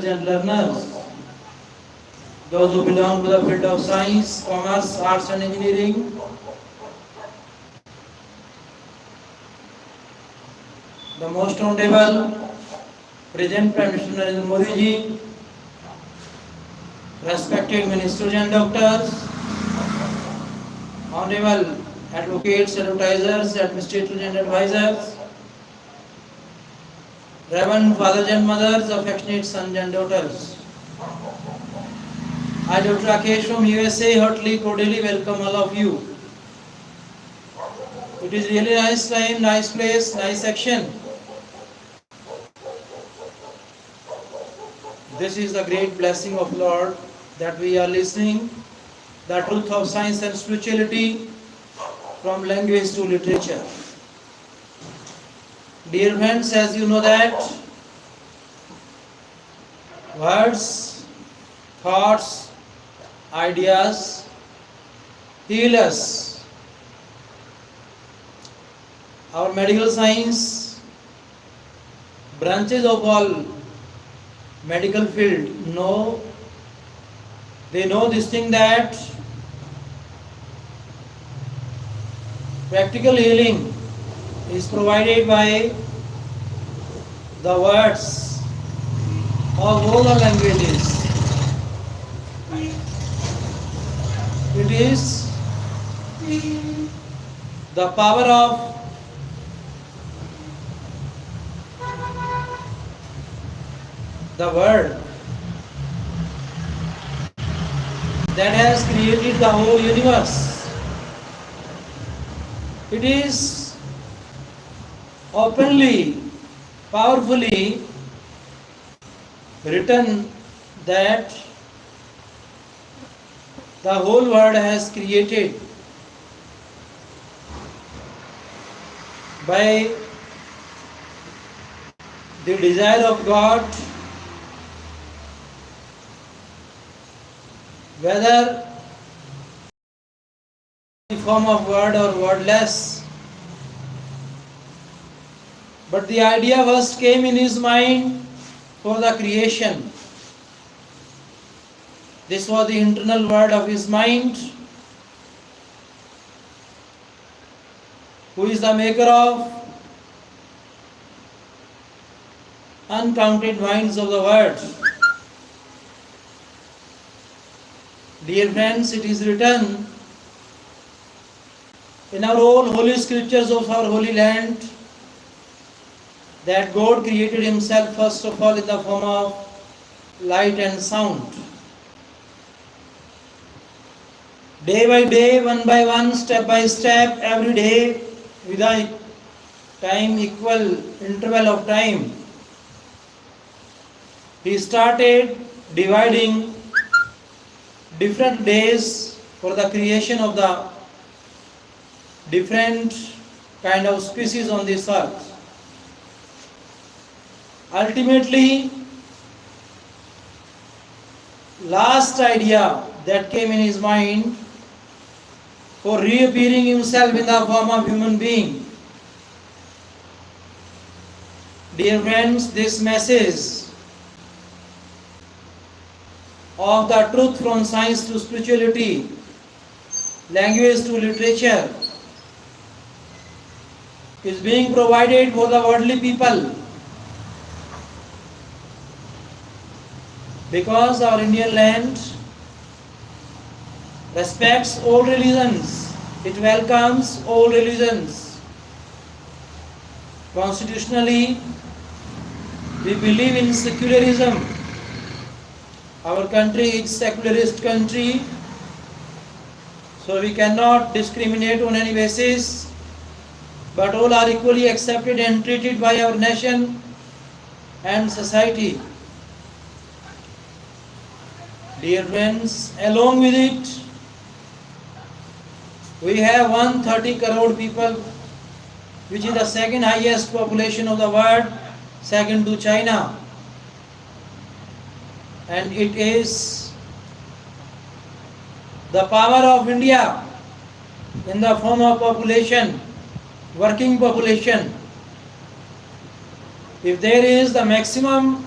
and learners, those who belong to the field of science, commerce, arts and engineering, the most honorable President Prime Minister Narendra Modi ji, respected ministers and doctors, honorable advocates, advertisers, administrators and advisors, reverend fathers and mothers, affectionate sons and daughters. I, Dr.RKM from USA, heartily, cordially welcome all of you. It is really nice time, nice place, nice section. This is the great blessing of Lord that we are listening, the truth of science and spirituality from language to literature. Dear friends, as you know that words, thoughts, ideas heal us. Our medical science, branches of all medical field they know this thing that practical healing is provided by the words of all the languages. It is the power of the word that has created the whole universe. It is openly, powerfully written that the whole world has created by the desire of God, whether in the form of word or wordless. But the idea first came in his mind for the creation. This was the internal word of his mind, who is the maker of uncounted minds of the world. Dear friends, it is written in our own holy scriptures of our holy land that God created himself first of all in the form of light and sound. Day by day, one by one, step by step, every day with a time equal interval of time, he started dividing different days for the creation of the different kind of species on this earth. Ultimately, last idea that came in his mind for reappearing himself in the form of human being. Dear friends, this message of the truth from science to spirituality, language to literature, is being provided for the worldly people. Because our Indian land respects all religions, it welcomes all religions. Constitutionally, we believe in secularism. Our country is secularist country, so we cannot discriminate on any basis, but all are equally accepted and treated by our nation and society. Dear friends, along with it, we have 130 crore people, which is the second highest population of the world, second to China. And it is the power of India in the form of population, working population. If there is the maximum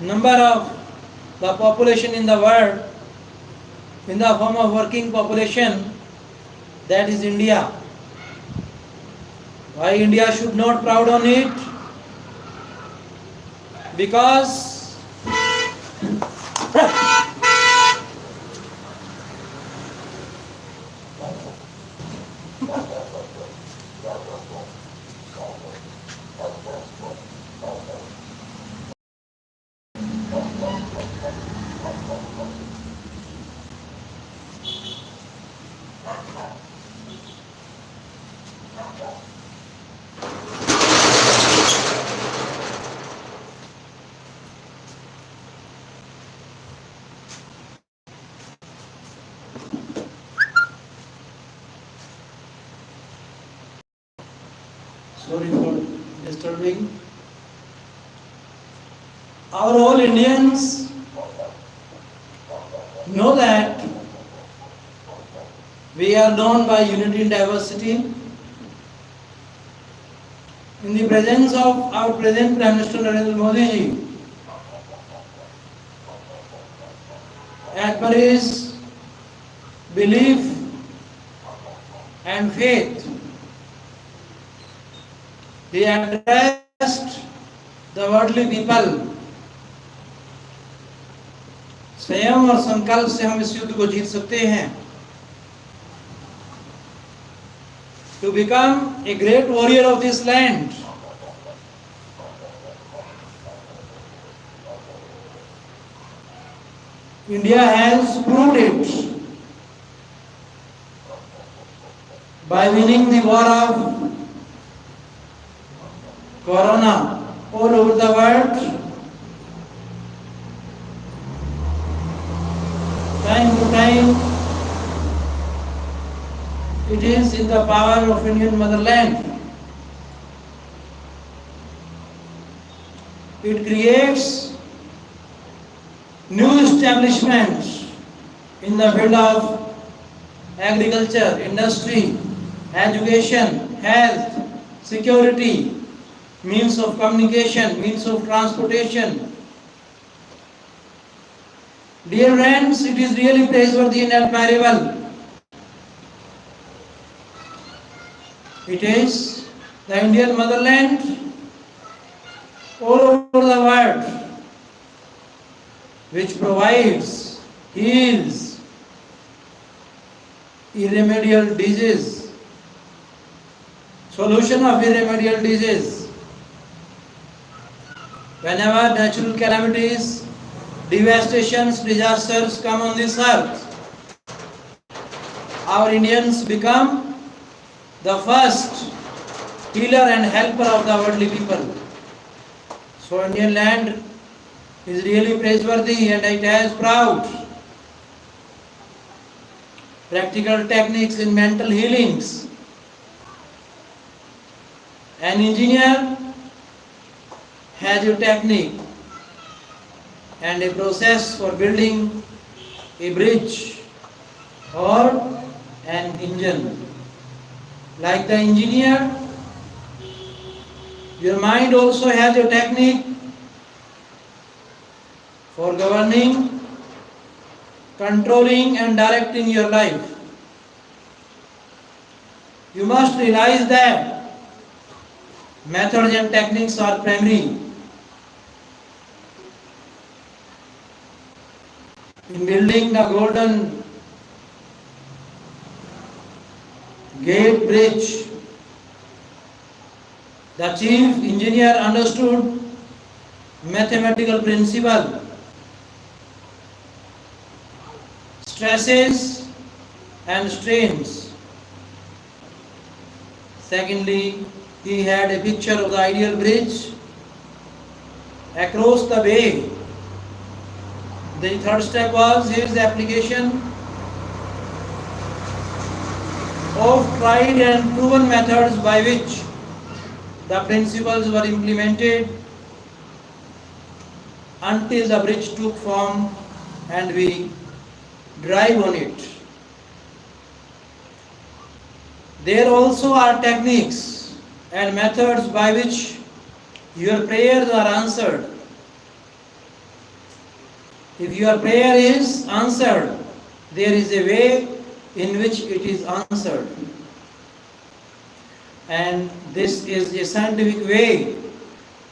number of the population in the world in the form of working population, that is India. Why India should not proud on it? Because sorry for disturbing. Our all Indians know that we are known by unity in diversity. In the presence of our present Prime Minister Narendra Modi ji, as per his belief and faith, he addressed the worldly people. संयम और संकल्प से हम इस युद्ध को जीत सकते हैं. To become a great warrior of this land, India has proved it by winning the war of Corona all over the world. Time to time, it is in the power of Indian motherland. It creates new establishments in the field of agriculture, industry, education, health, security, means of communication, means of transportation. Dear friends, it is really praiseworthy and admirable. It is the Indian motherland all over the world which provides, heals irremediable disease, solution of irremediable disease. Whenever natural calamities, devastations, disasters come on this earth, our Indians become the first healer and helper of the worldly people. So Indian land is really praiseworthy and it has proud practical techniques in mental healings. An engineer has a technique and a process for building a bridge or an engine. Like the engineer, your mind also has a technique for governing, controlling and directing your life. You must realize that methods and techniques are primary. In building the Golden Gate Bridge, the chief engineer understood mathematical principle, stresses and strains. Secondly, he had a picture of the ideal bridge across the bay. The third step was his application of tried and proven methods by which the principles were implemented until the bridge took form and we drive on it. There also are techniques and methods by which your prayers are answered. If your prayer is answered, there is a way in which it is answered. And this is a scientific way.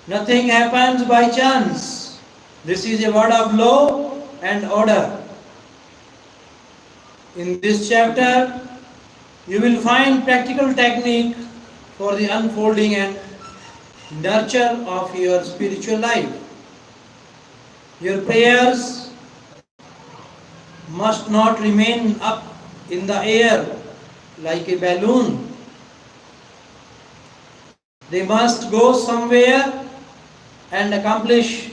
Nothing happens by chance. This is a word of law and order. In this chapter, you will find practical technique for the unfolding and nurture of your spiritual life. Your prayers must not remain up in the air like a balloon. They must go somewhere and accomplish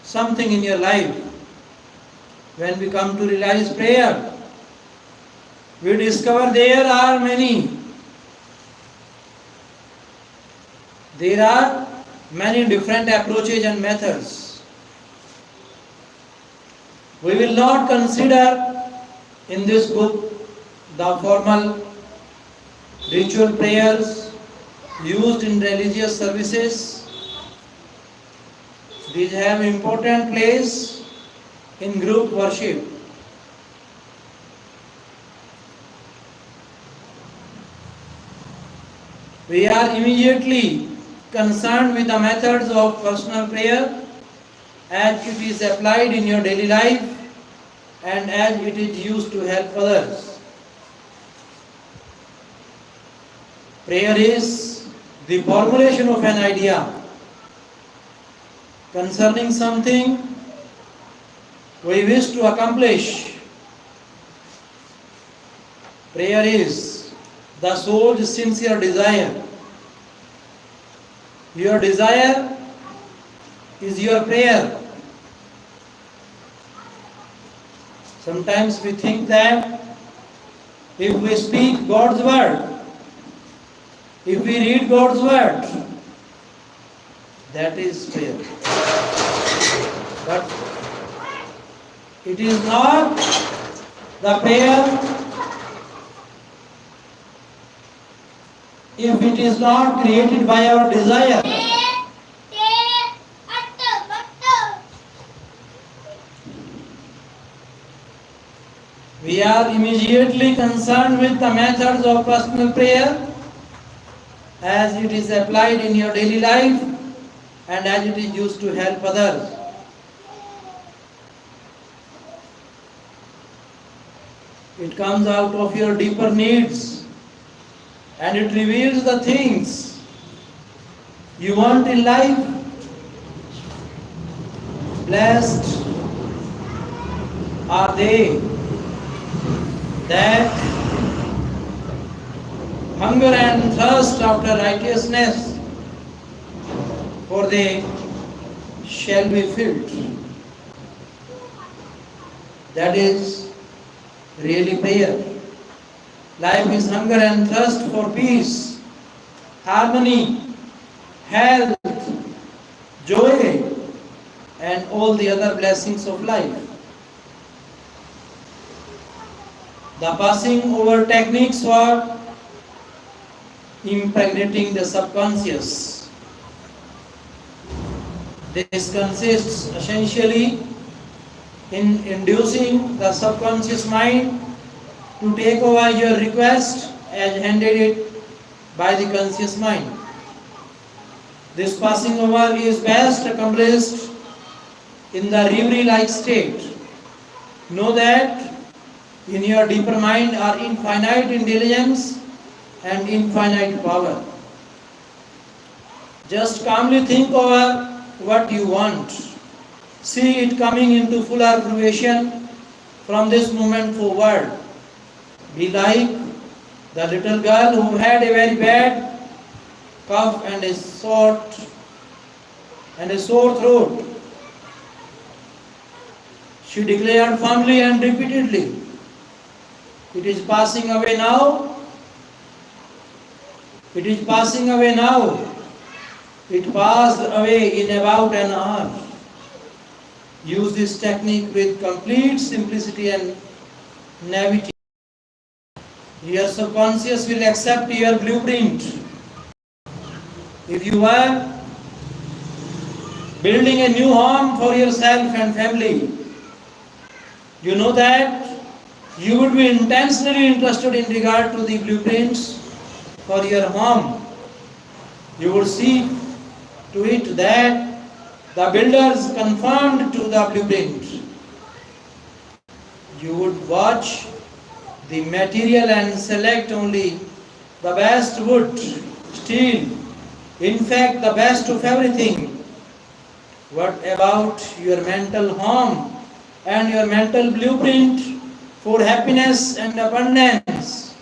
something in your life. When we come to realize prayer, we discover there are many. There are many different approaches and methods. We will not consider in this book the formal ritual prayers used in religious services. These have important place in group worship. We are immediately concerned with the methods of personal prayer as it is applied in your daily life and as it is used to help others. Prayer is the formulation of an idea concerning something we wish to accomplish. Prayer is the soul's sincere desire. Your desire is your prayer. Sometimes we think that if we speak God's word, if we read God's word, that is prayer. But it is not the prayer if it is not created by our desire. We are immediately concerned with the methods of personal prayer as it is applied in your daily life and as it is used to help others. It comes out of your deeper needs and it reveals the things you want in life. Blessed are they that hunger and thirst after righteousness, for they shall be filled. That is really prayer. Life is hunger and thirst for peace, harmony, health, joy, and all the other blessings of life. The passing over techniques for impregnating the subconscious. This consists essentially in inducing the subconscious mind to take over your request as handed it by the conscious mind. This passing over is best accomplished in the reverie-like state. Know that in your deeper mind are infinite intelligence and infinite power. Just calmly think over what you want. See it coming into fuller fruition from this moment forward. Be like the little girl who had a very bad cough and a sore throat. She declared firmly and repeatedly, "It is passing away now. It is passing away now. It passed away in about an hour." Use this technique with complete simplicity and naivety. Your subconscious will accept your blueprint. If you are building a new home for yourself and family, You know that you would be intensely interested in regard to the blueprints for your home. You would see to it that the builders conformed to the blueprint. You would watch the material and select only the best wood, steel, in fact the best of everything. What about your mental home and your mental blueprint for happiness and abundance?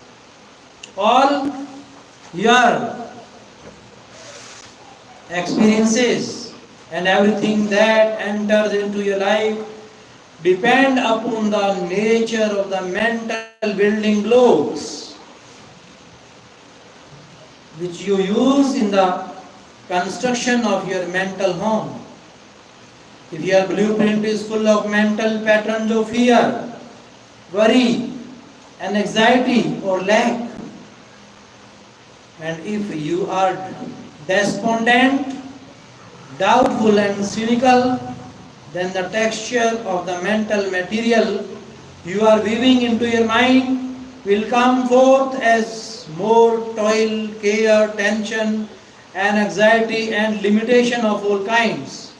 All your experiences and everything that enters into your life depend upon the nature of the mental building blocks which you use in the construction of your mental home. If your blueprint is full of mental patterns of fear, worry, and anxiety or lack, and if you are despondent, doubtful, and cynical, then the texture of the mental material you are weaving into your mind will come forth as more toil, care, tension, and anxiety and limitation of all kinds.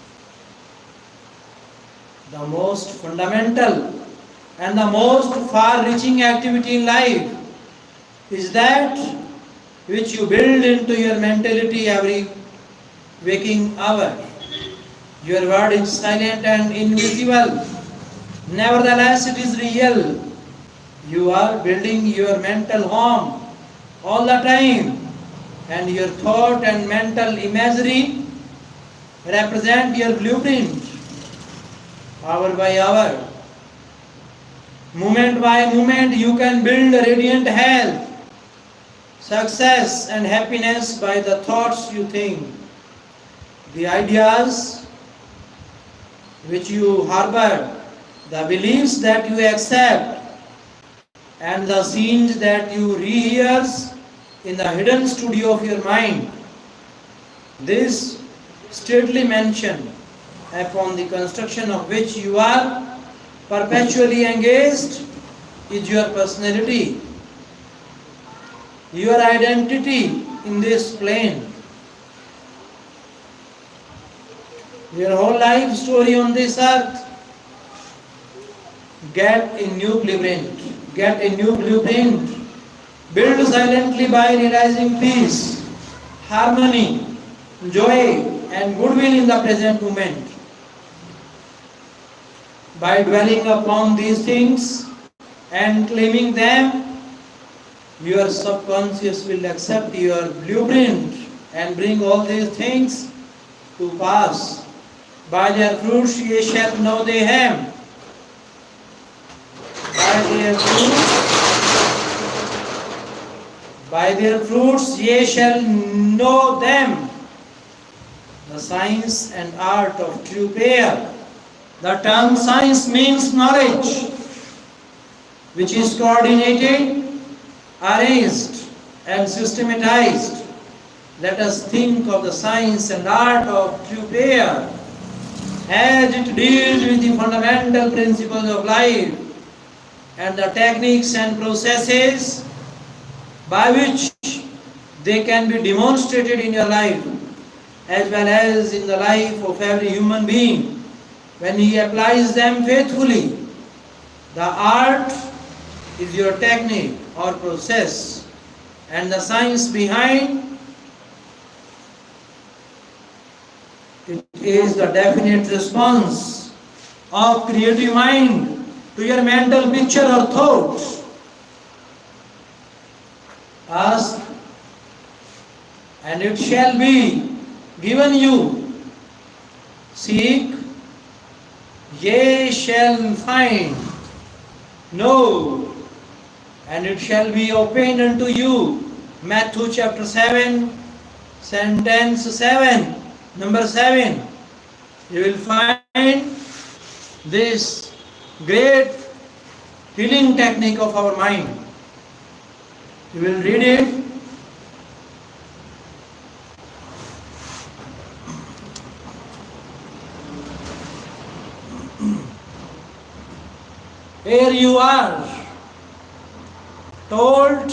The most fundamental and the most far-reaching activity in life is that which you build into your mentality every waking hour. Your word is silent and invisible. Nevertheless, it is real. You are building your mental home all the time, and your thought and mental imagery represent your blueprint. Hour by hour, moment by moment, you can build radiant health, success, and happiness by the thoughts you think, the ideas which you harbor, the beliefs that you accept, and the scenes that you rehearse in the hidden studio of your mind. This stately mansion, upon the construction of which you are perpetually engaged, is your personality, your identity in this plane. Your whole life story on this earth. Get a new blueprint. Get a new blueprint. Build silently by realizing peace, harmony, joy, and goodwill in the present moment. By dwelling upon these things and claiming them, your subconscious will accept your blueprint and bring all these things to pass. By their fruits ye shall know them. By their fruits ye shall know them. The science and art of true prayer. The term science means knowledge, which is coordinated, arranged, and systematized. Let us think of the science and art of true prayer as it deals with the fundamental principles of life and the techniques and processes by which they can be demonstrated in your life as well as in the life of every human being when he applies them faithfully. The art is your technique or process, and the science behind it is the definite response of creative mind to your mental picture or thoughts. Ask, and it shall be given you. Seek, ye shall find. Know, and it shall be opened unto you. Matthew chapter 7, sentence 7, number 7. You will find this great healing technique of our mind. You will read it. Here you are told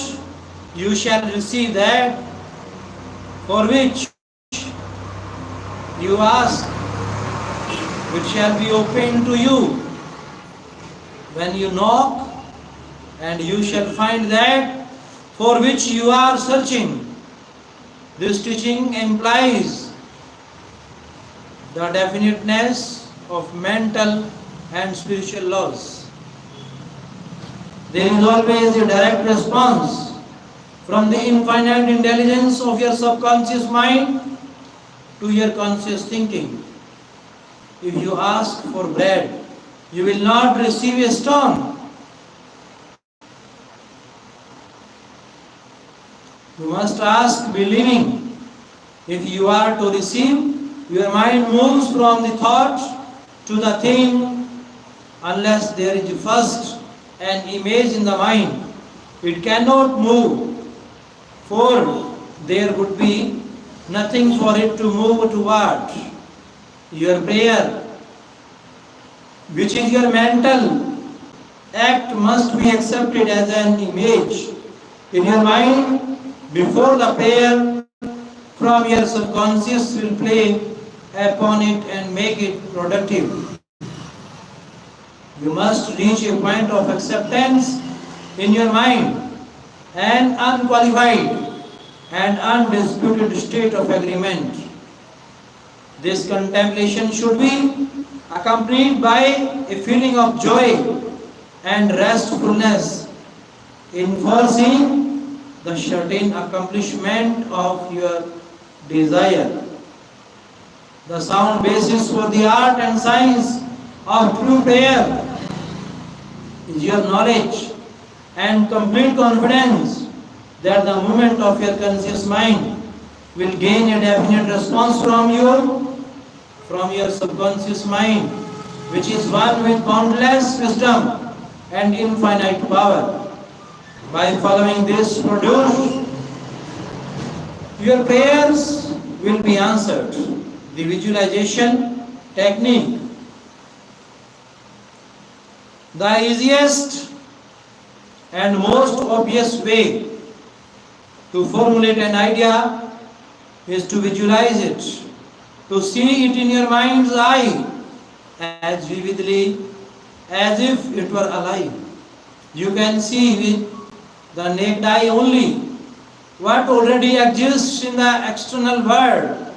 you shall receive that for which you ask, which shall be opened to you. When you knock, and you shall find that for which you are searching. This teaching implies the definiteness of mental and spiritual laws. There is always a direct response from the infinite intelligence of your subconscious mind to your conscious thinking. If you ask for bread, you will not receive a stone. You must ask believing. If you are to receive, your mind moves from the thought to the thing unless there is first an image in the mind. It cannot move, for there would be nothing for it to move toward. Your prayer, which is your mental act, must be accepted as an image in your mind before the prayer from your subconscious will play upon it and make it productive. You must reach a point of acceptance in your mind, an unqualified and undisputed state of agreement. This contemplation should be accompanied by a feeling of joy and restfulness in foreseeing the certain accomplishment of your desire. The sound basis for the art and science of true prayer is your knowledge and complete confidence that the movement of your conscious mind will gain a definite response from your subconscious mind, which is one with boundless wisdom and infinite power. By following this produce, your prayers will be answered. The visualization technique. The easiest and most obvious way to formulate an idea is to visualize it, to see it in your mind's eye as vividly as if it were alive. You can see with the naked eye only what already exists in the external world.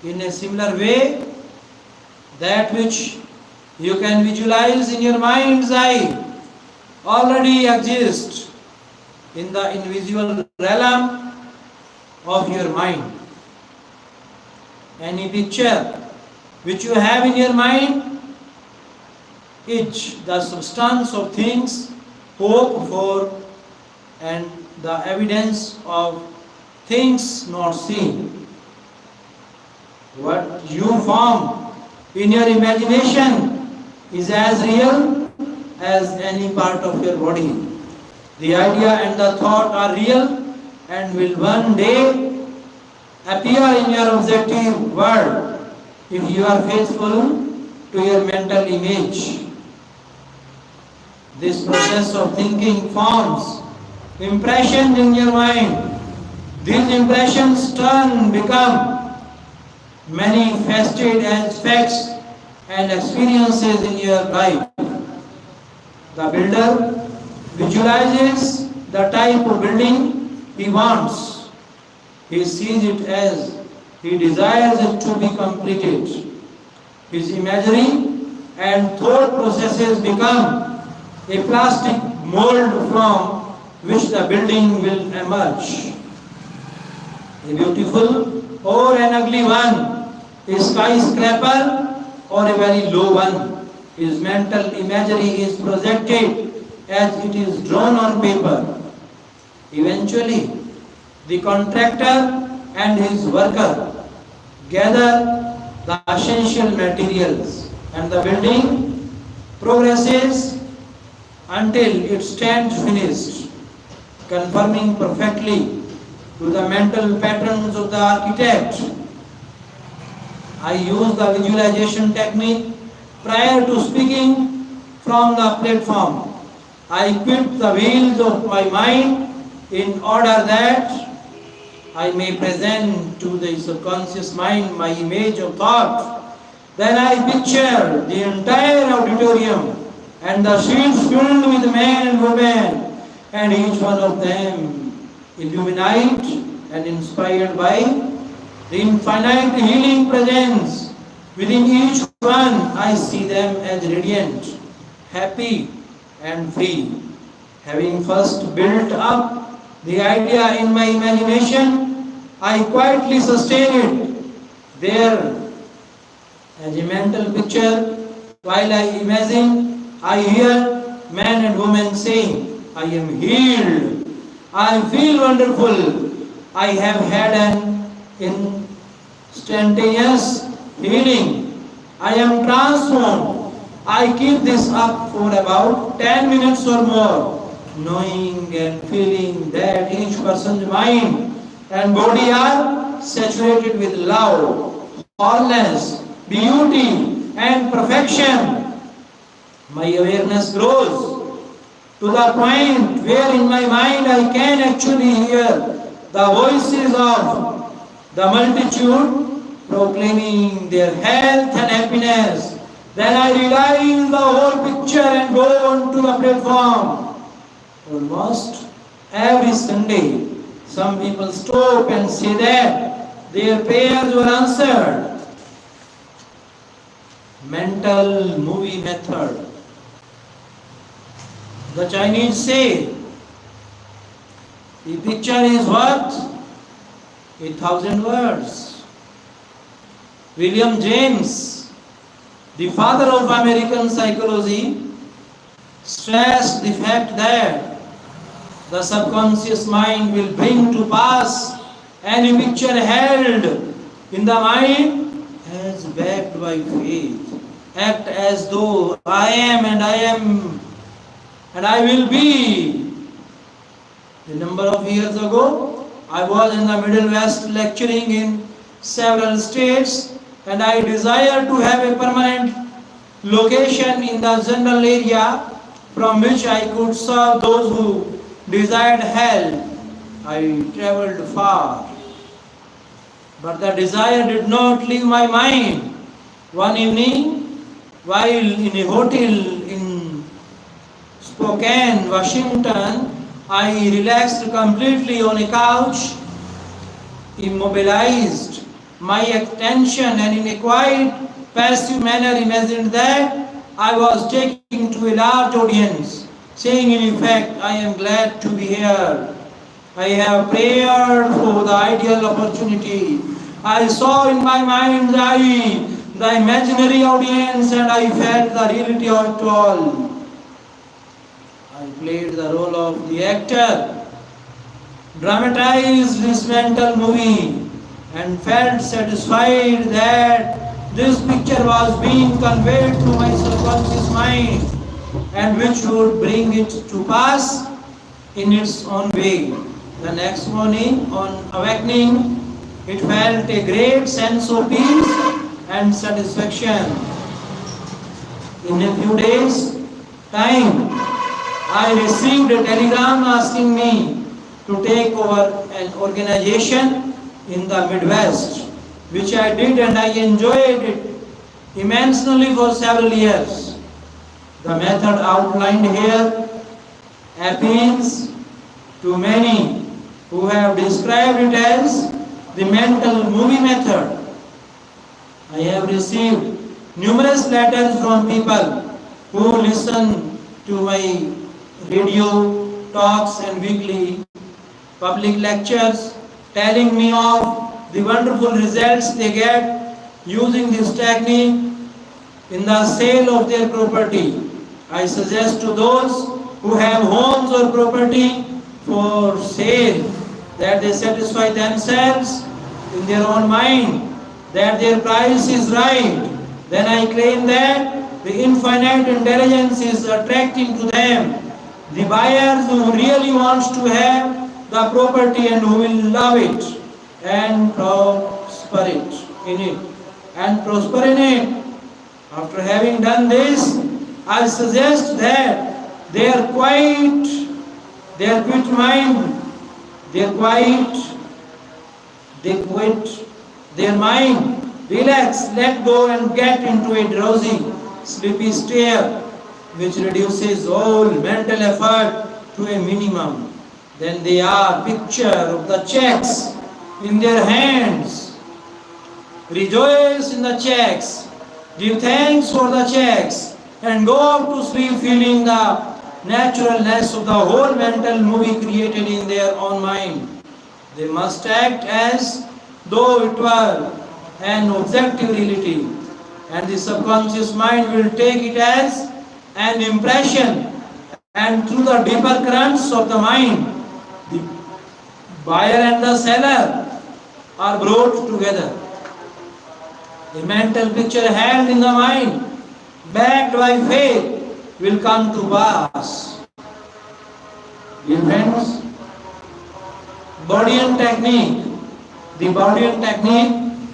In a similar way, that which you can visualize in your mind's eye already exists in the invisible realm of your mind. Any picture which you have in your mind is the substance of things hoped for and the evidence of things not seen. What you form in your imagination is as real as any part of your body. The idea and the thought are real and will one day appear in your objective world if you are faithful to your mental image. This process of thinking forms impressions in your mind. These impressions become manifested as facts and experiences in your life. The builder visualizes the type of building he wants. He sees it as he desires it to be completed. His imagery and thought processes become a plastic mold from which the building will emerge. A beautiful or an ugly one, a skyscraper or a very low one. His mental imagery is projected as it is drawn on paper. Eventually, the contractor and his worker gather the essential materials and the building progresses until it stands finished, conforming perfectly to the mental patterns of the architect. I use the visualization technique prior to speaking from the platform. I quit the wheels of my mind in order that I may present to the subconscious mind my image of thought. Then I picture the entire auditorium and the seats filled with men and women, and each one of them illuminate and inspired by the infinite healing presence. Within each one, I see them as radiant, happy, and free. Having first built up the idea in my imagination, I quietly sustain it there as a mental picture. While I imagine, I hear men and women saying, I am healed, I feel wonderful, I have had an instantaneous healing, I am transformed. I keep this up for about 10 minutes or more, knowing and feeling that each person's mind and body are saturated with love, wholeness, beauty, and perfection. My awareness grows to the point where in my mind I can actually hear the voices of the multitude proclaiming their health and happiness. Then I realize the whole picture and go on to the platform. Almost every Sunday, some people stop and say that their prayers were answered. Mental movie method. The Chinese say, the picture is worth 1,000 words. William James, the father of American psychology, stressed the fact that the subconscious mind will bring to pass any picture held in the mind as backed by faith. Act as though I am and I will be. A number of years ago, I was in the Middle West lecturing in several states, and I desired to have a permanent location in the general area from which I could serve those who desired help. I traveled far, but the desire did not leave my mind. One evening, while in a hotel in Spokane, Washington, I relaxed completely on a couch, immobilized my attention, and in a quiet, passive manner imagined that I was taking to a large audience, saying in effect, I am glad to be here. I have prayed for the ideal opportunity. I saw in my mind's eye the imaginary audience, and I felt the reality of it all. I played the role of the actor, dramatized this mental movie, and felt satisfied that this picture was being conveyed to my subconscious mind, and which would bring it to pass in its own way. The next morning, on awakening, it felt a great sense of peace and satisfaction. In a few days' time, I received a telegram asking me to take over an organization in the Midwest, which I did, and I enjoyed it immensely for several years. The method outlined here appeals to many who have described it as the mental movie method. I have received numerous letters from people who listen to my radio talks and weekly public lectures, telling me of the wonderful results they get using this technique in the sale of their property. I suggest to those who have homes or property for sale that they satisfy themselves in their own mind that their price is right. Then I claim that the infinite intelligence is attracting to them the buyers who really wants to have the property and who will love it and prosper in it. After having done this, I suggest that their quit mind, their quiet, they quit their mind, relax, let go and get into a drowsy, sleepy state which reduces all mental effort to a minimum. Then they are picture of the checks in their hands. Rejoice in the checks, give thanks for the checks, and go to sleep feeling the naturalness of the whole mental movie created in their own mind. They must act as though it were an objective reality, and the subconscious mind will take it as an impression, and through the deeper currents of the mind, the buyer and the seller are brought together. A mental picture held in the mind, backed by faith, will come to pass. Dear friends, Baudian technique. The Baudian technique,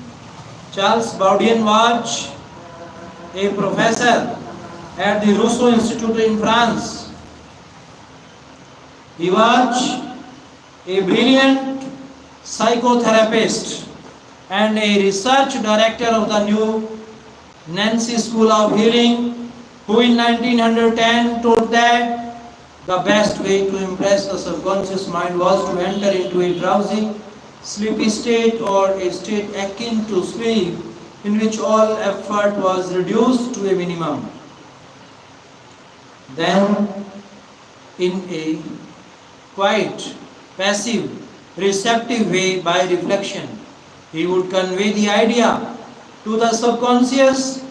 Charles Baudian was a professor at the Rousseau Institute in France. He was a brilliant psychotherapist and a research director of the new Nancy School of Healing, who in 1910 told that the best way to impress the subconscious mind was to enter into a drowsy, sleepy state or a state akin to sleep in which all effort was reduced to a minimum. Then, in a quiet, passive, receptive way by reflection, he would convey the idea to the subconscious.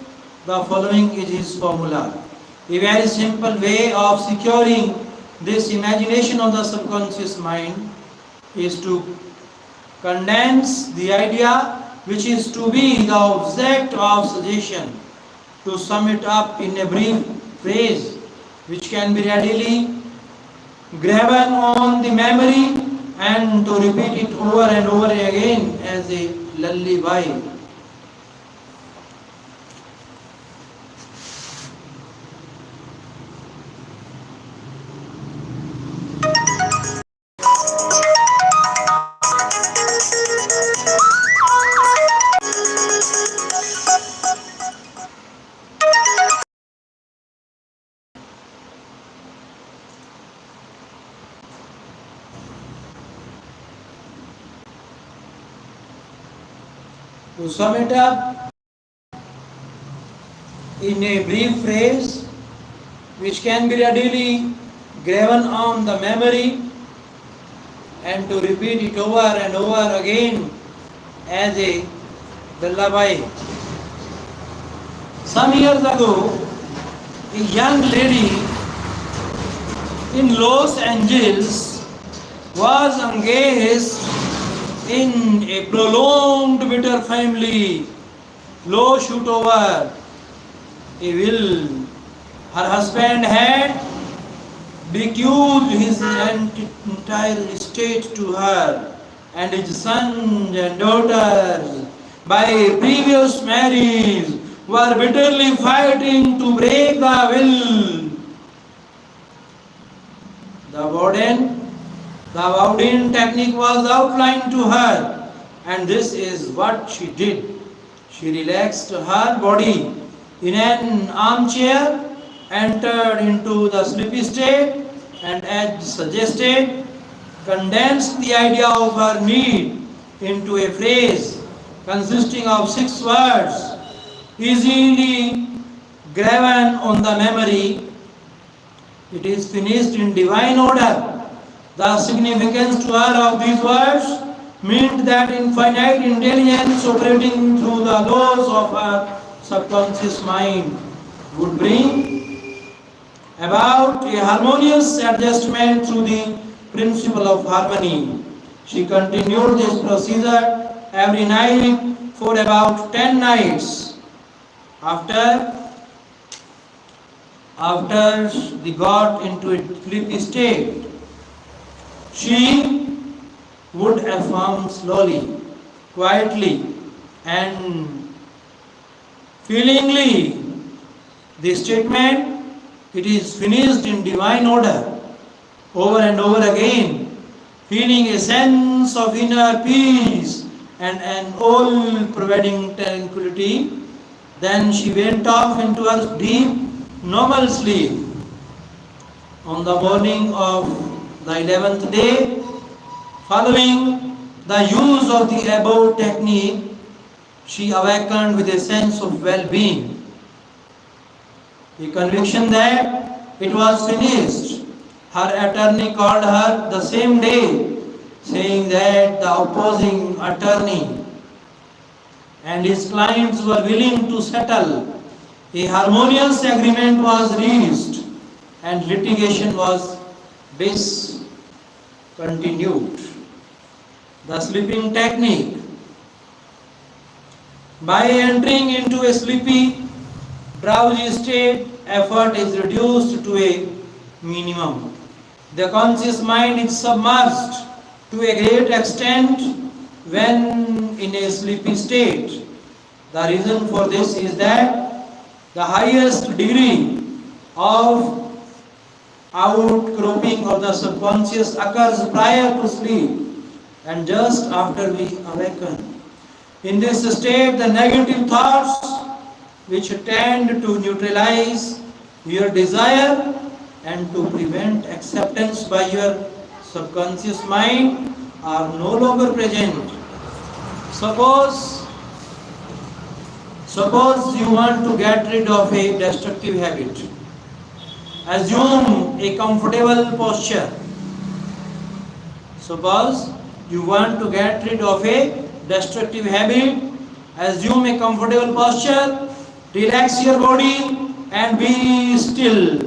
The following is his formula. A very simple way of securing this imagination of the subconscious mind is to condense the idea which is to be the object of suggestion, to sum it up in a brief phrase which can be readily graven on the memory and to repeat it over and over again as a lullaby. To sum it up in a brief phrase which can be readily graven on the memory and to repeat it over and over again as a lullaby. Some years ago, a young lady in Los Angeles was engaged in a prolonged bitter family lawsuit over a will. Her husband had bequeathed his entire estate to her, and his sons and daughters by previous marriage were bitterly fighting to break the will. The Baudian technique was outlined to her, and this is what she did. She relaxed her body in an armchair, entered into the sleepy state, and as suggested, condensed the idea of her need into a phrase consisting of 6 words, easily graven on the memory. It is finished in divine order. The significance to her of these words meant that infinite intelligence operating through the laws of her subconscious mind would bring about a harmonious adjustment through the principle of harmony. She continued this procedure every night for about 10 nights. After they got into a sleepy state, she would affirm slowly, quietly, and feelingly the statement, It is finished in divine order, over and over again, feeling a sense of inner peace and an all-pervading tranquility. Then she went off into her deep, normal sleep. On the morning of the 11th day, following the use of the above technique, she awakened with a sense of well-being, a conviction that it was finished. Her attorney called her the same day, saying that the opposing attorney and his clients were willing to settle. A harmonious agreement was reached and litigation was discontinued. The sleeping technique. By entering into a sleepy, drowsy state, effort is reduced to a minimum. The conscious mind is submerged to a great extent when in a sleepy state. The reason for this is that the highest degree of outcropping of the subconscious occurs prior to sleep and just after we awaken. In this state, the negative thoughts which tend to neutralize your desire and to prevent acceptance by your subconscious mind are no longer present. Suppose you want to get rid of a destructive habit. Assume a comfortable posture. Suppose you want to get rid of a destructive habit. Assume a comfortable posture. Relax your body and be still.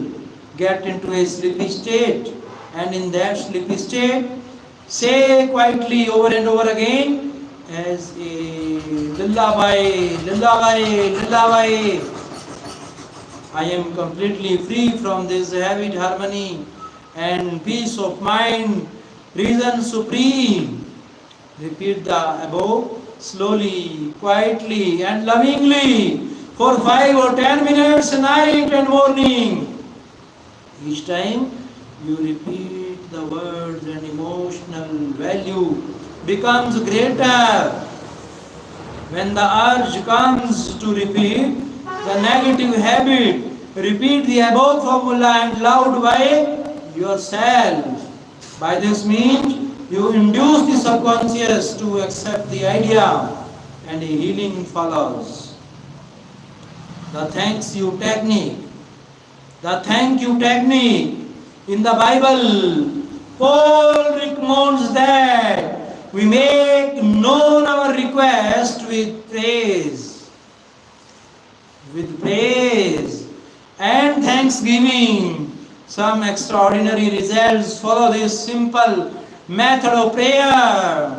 Get into a sleepy state. And in that sleepy state, say quietly over and over again as a lullaby, lullaby, lullaby. I am completely free from this habit, harmony and peace of mind, reason supreme. Repeat the above slowly, quietly and lovingly for 5 or 10 minutes, night and morning. Each time you repeat the words and emotional value becomes greater. When the urge comes to repeat the negative habit, repeat the above formula and loud by yourself. By this means, you induce the subconscious to accept the idea and a healing follows. The thanks you technique. The thank you technique. In the Bible, Paul recommends that we make known our request with praise. With praise and thanksgiving. Some extraordinary results follow this simple method of prayer.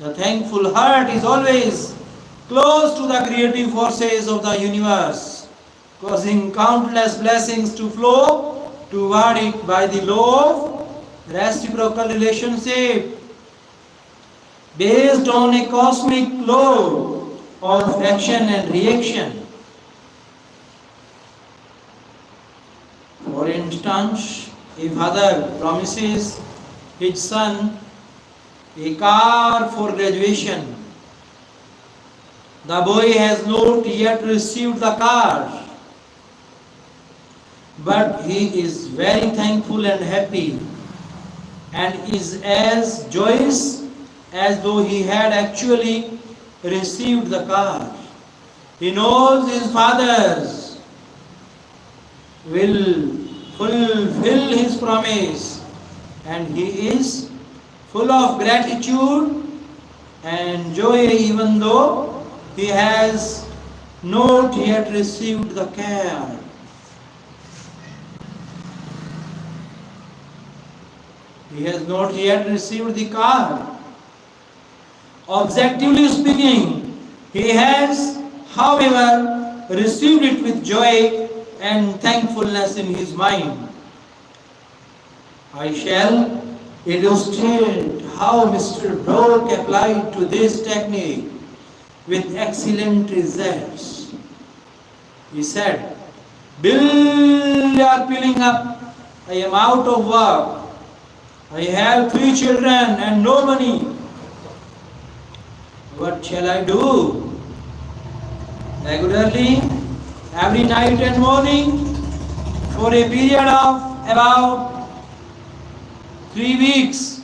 The thankful heart is always close to the creative forces of the universe, causing countless blessings to flow toward it by the law of reciprocal relationship, based on a cosmic law of action and reaction. For instance, a father promises his son a car for graduation. The boy has not yet received the car, but he is very thankful and happy and is as joyous as though he had actually received the car. He knows his fathers will fulfill his promise and he is full of gratitude and joy even though he has not yet received the car. He has not yet received the car. Objectively speaking, he has, however, received it with joy and thankfulness in his mind. I shall illustrate how Mr. Brock applied to this technique with excellent results. He said, Bills are piling up. I am out of work. I have 3 children and no money. What shall I do? Regularly, every night and morning, for a period of about 3 weeks,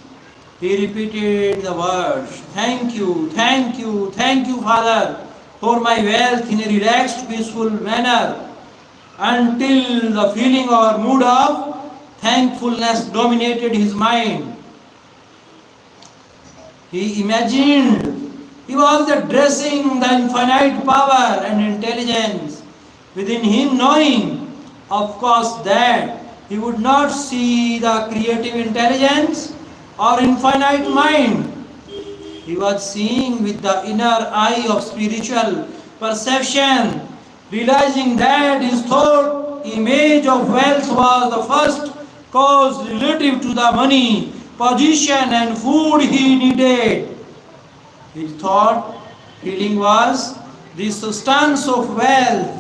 he repeated the words, thank you, thank you, thank you, Father, for my wealth in a relaxed, peaceful manner, until the feeling or mood of thankfulness dominated his mind. He imagined he was addressing the infinite power and intelligence within him, knowing, of course, that he would not see the creative intelligence or infinite mind. He was seeing with the inner eye of spiritual perception, realizing that his thought image of wealth was the first cause relative to the money, position and food he needed. His thought feeling was the substance of wealth,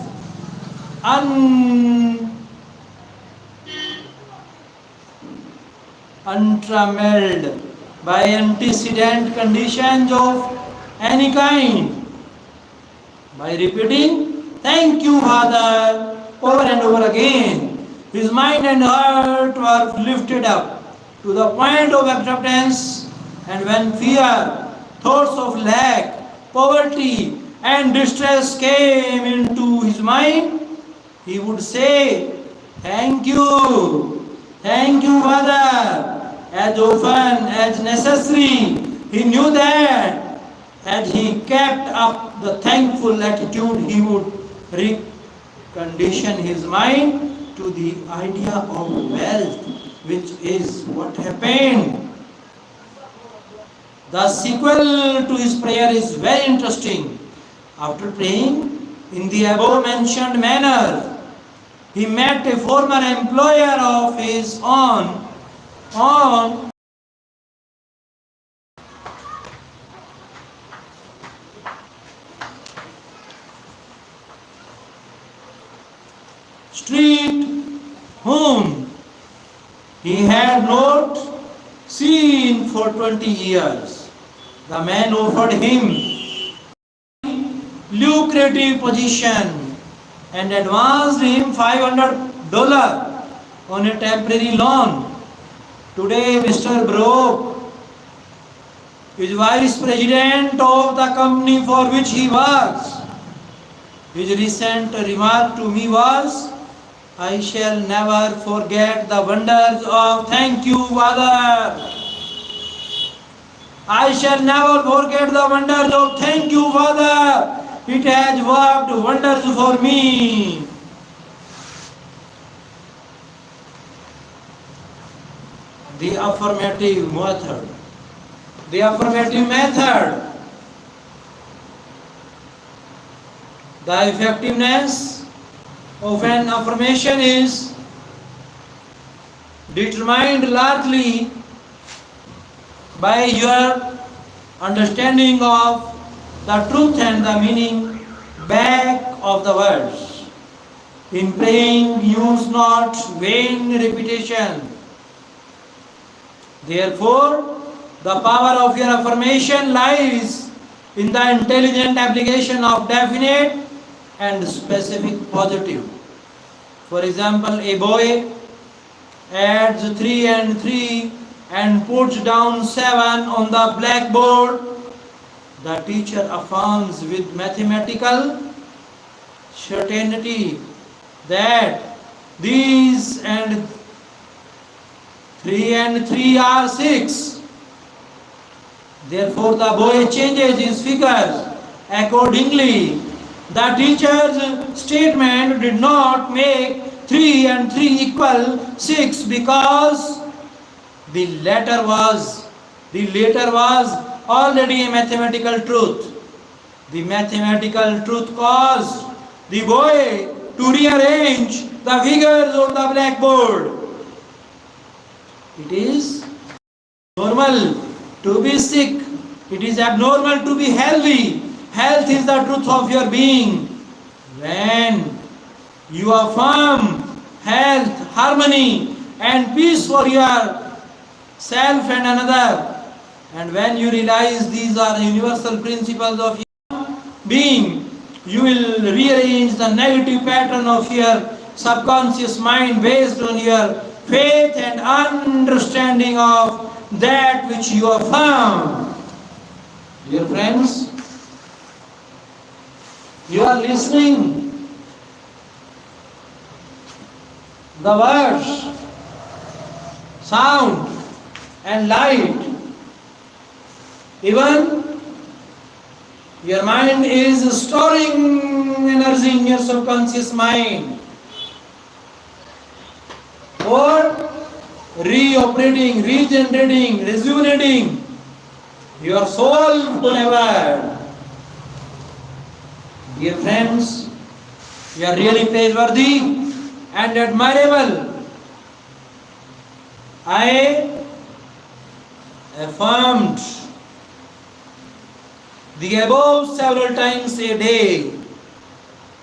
untrammeled by antecedent conditions of any kind. By repeating, thank you, Father, over and over again, his mind and heart were lifted up to the point of acceptance, and when fear, thoughts of lack, poverty, and distress came into his mind, he would say, thank you, Father, as often as necessary. He knew that as he kept up the thankful attitude, he would recondition his mind to the idea of wealth, which is what happened. The sequel to his prayer is very interesting. After praying in the above mentioned manner, he met a former employer of his on street whom he had not seen for 20 years. The man offered him lucrative position and advanced him $500 on a temporary loan. Today, Mr. Broke is vice president of the company for which he works. His recent remark to me was, I shall never forget the wonders of thank you, Father. I shall never forget the wonders of thank you, Father. It has worked wonders for me. The affirmative method. The affirmative method. The effectiveness of an affirmation is determined largely by your understanding of the truth and the meaning back of the words. In praying, use not vain repetition. Therefore, the power of your affirmation lies in the intelligent application of definite and specific positive. For example, a boy adds 3 and 3 and puts down 7 on the blackboard. The teacher affirms with mathematical certainty that these and 3 are 6. Therefore, the boy changes his figures accordingly. The teacher's statement did not make 3 and 3 equal 6 because the latter was already a mathematical truth. The mathematical truth caused the boy to rearrange the figures on the blackboard. It is normal to be sick. It is abnormal to be healthy. Health is the truth of your being. When You affirm health, harmony, and peace for yourself and another. And when you realize these are universal principles of being, you will rearrange the negative pattern of your subconscious mind based on your faith and understanding of that which you affirm. Dear friends, you are listening the words, sound and light. Even your mind is storing energy in your subconscious mind or reoperating, regenerating, rejuvenating your soul forever. Dear friends, you are really praiseworthy and admirable. I affirmed the above several times a day,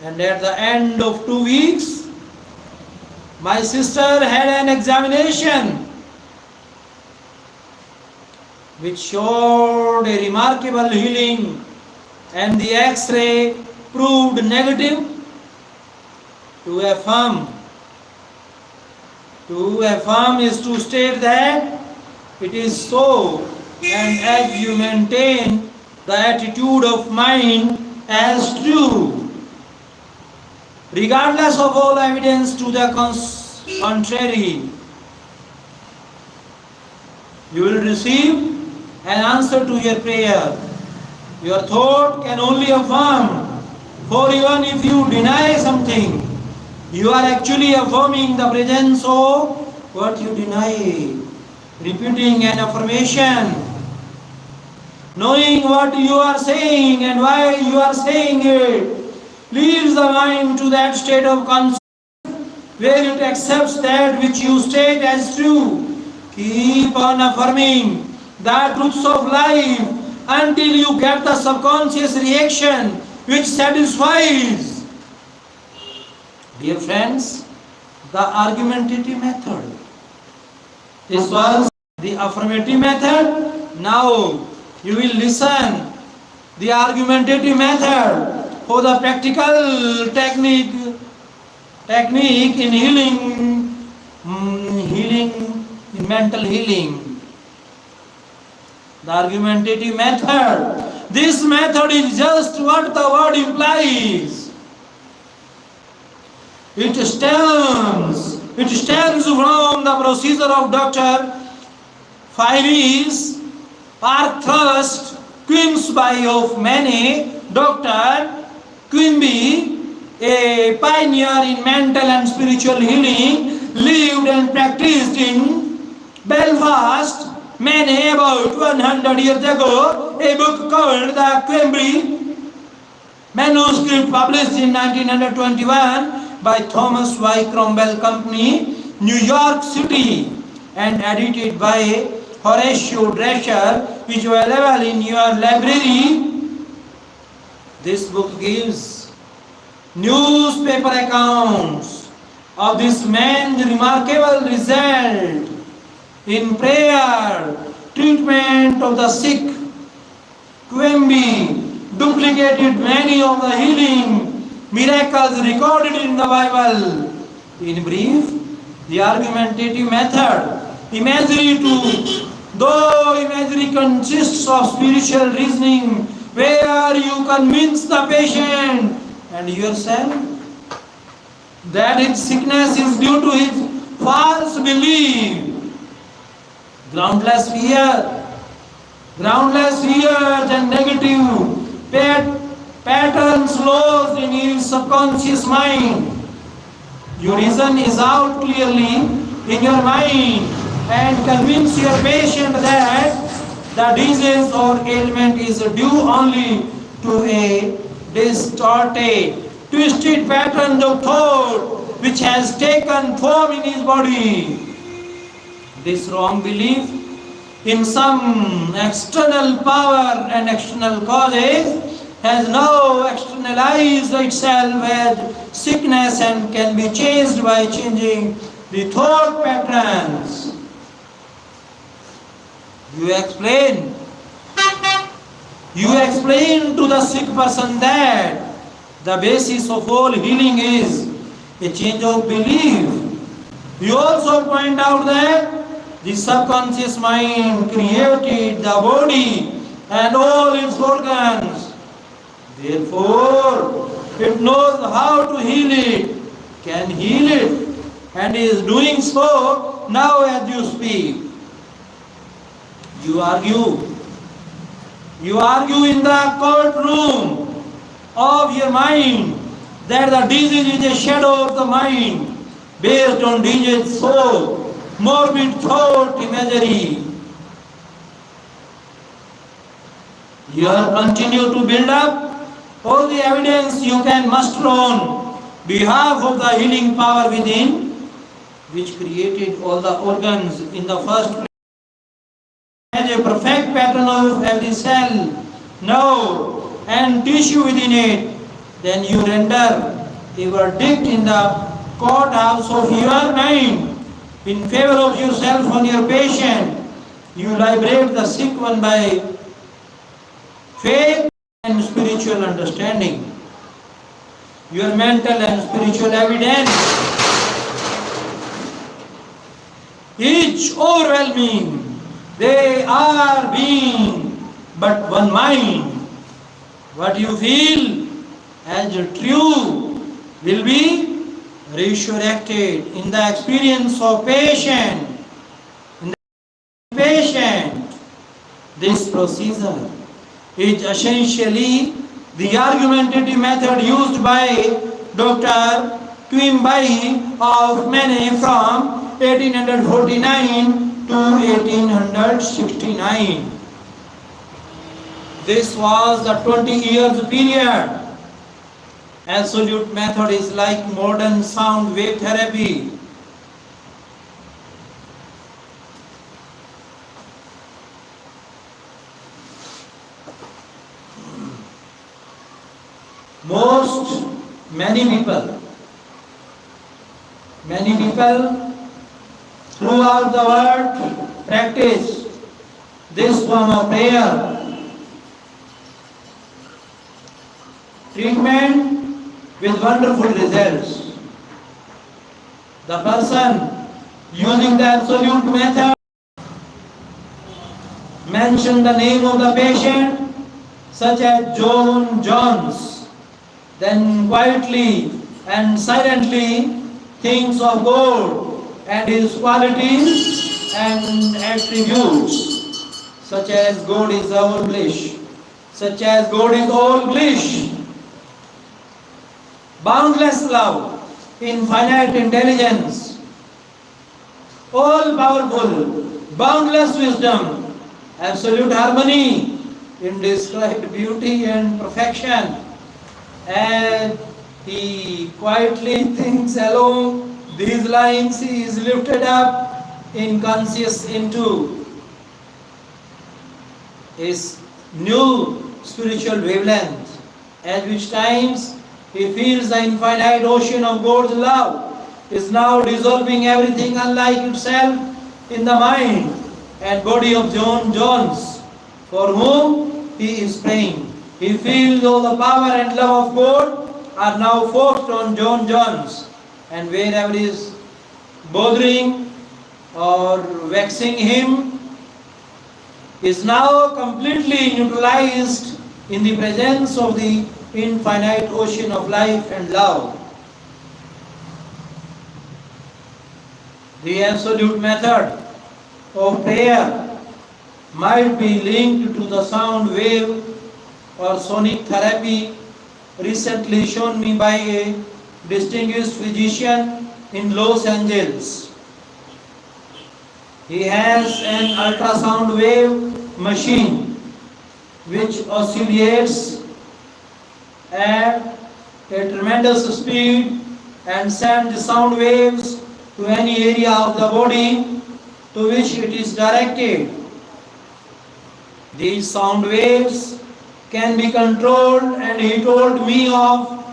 and at the end of 2 weeks, my sister had an examination which showed a remarkable healing, and the X-ray proved negative. To affirm is to state that it is so, and as you maintain the attitude of mind as true, regardless of all evidence to the contrary, you will receive an answer to your prayer. Your thought can only affirm, for even if you deny something, you are actually affirming the presence of what you deny. Repeating an affirmation, knowing what you are saying and why you are saying it, leads the mind to that state of consciousness where it accepts that which you state as true. Keep on affirming the truths of life until you get the subconscious reaction which satisfies. Dear friends, the argumentative method. This was the affirmative method. Now you will listen the argumentative method for the practical technique in in mental healing. The argumentative method. This method is just what the word implies. It stems from the procedure of Dr. Fiery's Parthurst Quimby of Maine. Dr. Quimby, a pioneer in mental and spiritual healing, lived and practiced in Belfast, Maine about 100 years ago. A book called the Quimby Manuscript, published in 1921 by Thomas Y. Cromwell Company, New York City, and edited by Horatio Drescher, is available in your library. This book gives newspaper accounts of this man's remarkable result in prayer, treatment of the sick. Quimby duplicated many of the healing miracles recorded in the Bible. In brief, the argumentative method, though imagery consists of spiritual reasoning, where you convince the patient and yourself that his sickness is due to his false belief. Groundless fears and negative patterns lodged in his subconscious mind. Your reason is out clearly in your mind and convince your patient that the disease or ailment is due only to a distorted, twisted pattern of thought which has taken form in his body. This wrong belief in some external power and external causes has now externalized itself as sickness and can be changed by changing the thought patterns. You explain. You explain to the sick person that the basis of all healing is a change of belief. You also point out that the subconscious mind created the body and all its organs. Therefore, it knows how to heal it, can heal it, and is doing so now as you speak. You argue. You argue in the courtroom of your mind that the disease is a shadow of the mind based on disease soul, morbid thought, imagery. You continue to build up all the evidence you can muster on behalf of the healing power within, which created all the organs in the first place. As a perfect pattern of every cell, nerve, and tissue within it, then you render a verdict in the courthouse of your mind in favor of yourself and your patient. You liberate the sick one by faith and spiritual understanding. Your mental and spiritual evidence, each overwhelming. They are being but one mind. What you feel as true will be resurrected in the experience of patient. In the patient, this procedure is essentially the argumentative method used by Dr.RKM of Mane from 1849 to 1869. This was the 20 years period. Absolute method is like modern sound wave therapy. Many people throughout the world practice this form of prayer. Treatment with wonderful results. The person using the absolute method mention the name of the patient, such as John Jones, then quietly and silently thinks of God and His qualities and attributes, such as God is all bliss, such as God is all bliss, boundless love, infinite intelligence, all powerful, boundless wisdom, absolute harmony, indescribable beauty and perfection. And he quietly thinks along these lines, he is lifted up in conscious into his new spiritual wavelength, at which times he feels the infinite ocean of God's love is now dissolving everything unlike itself in the mind and body of John Jones, for whom he is praying. He feels all the power and love of God are now forced on John Jones, and wherever is bothering or vexing him is now completely neutralized in the presence of the infinite ocean of life and love. The absolute method of prayer might be linked to the sound wave or sonic therapy recently shown me by a distinguished physician in Los Angeles. He has an ultrasound wave machine which oscillates at a tremendous speed and sends sound waves to any area of the body to which it is directed. These sound waves can be controlled, and he told me of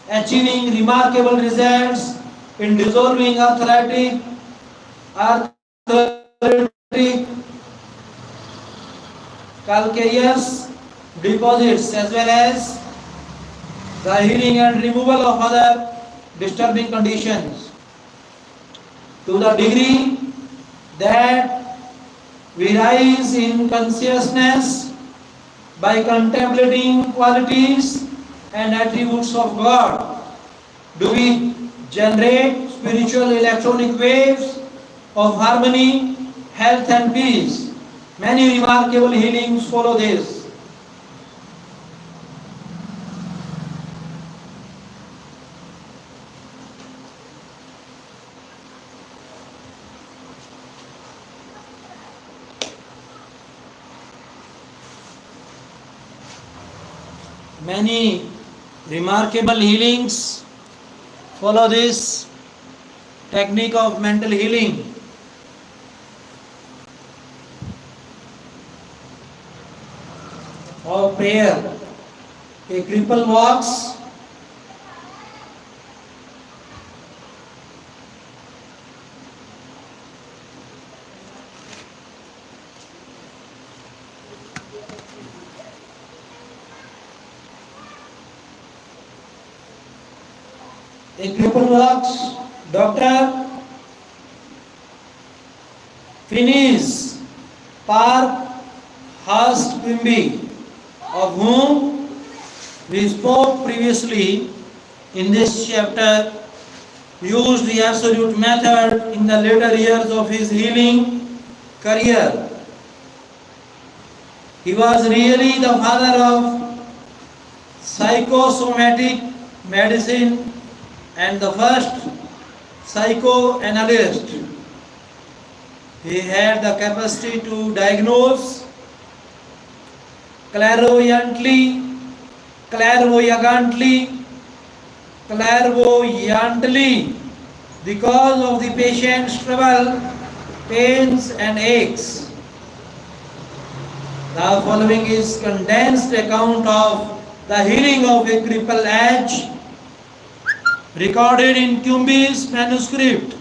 achieving remarkable results in dissolving arthritic calcareous deposits as well as the healing and removal of other disturbing conditions. To the degree that we rise in consciousness by contemplating qualities and attributes of God, do we generate spiritual electronic waves of harmony, health and peace. Many remarkable healings follow this. Many remarkable healings follow this technique of mental healing. Or prayer. A cripple walks Dr. Phineas Parkhurst Quimby, of whom we spoke previously in this chapter, used the absolute method in the later years of his healing career. He was really the father of psychosomatic medicine and the first psychoanalyst. He had the capacity to diagnose clairvoyantly, the cause of the patient's trouble, pains and aches. The following is condensed account of the healing of a crippled edge, recorded in Quimby's manuscript.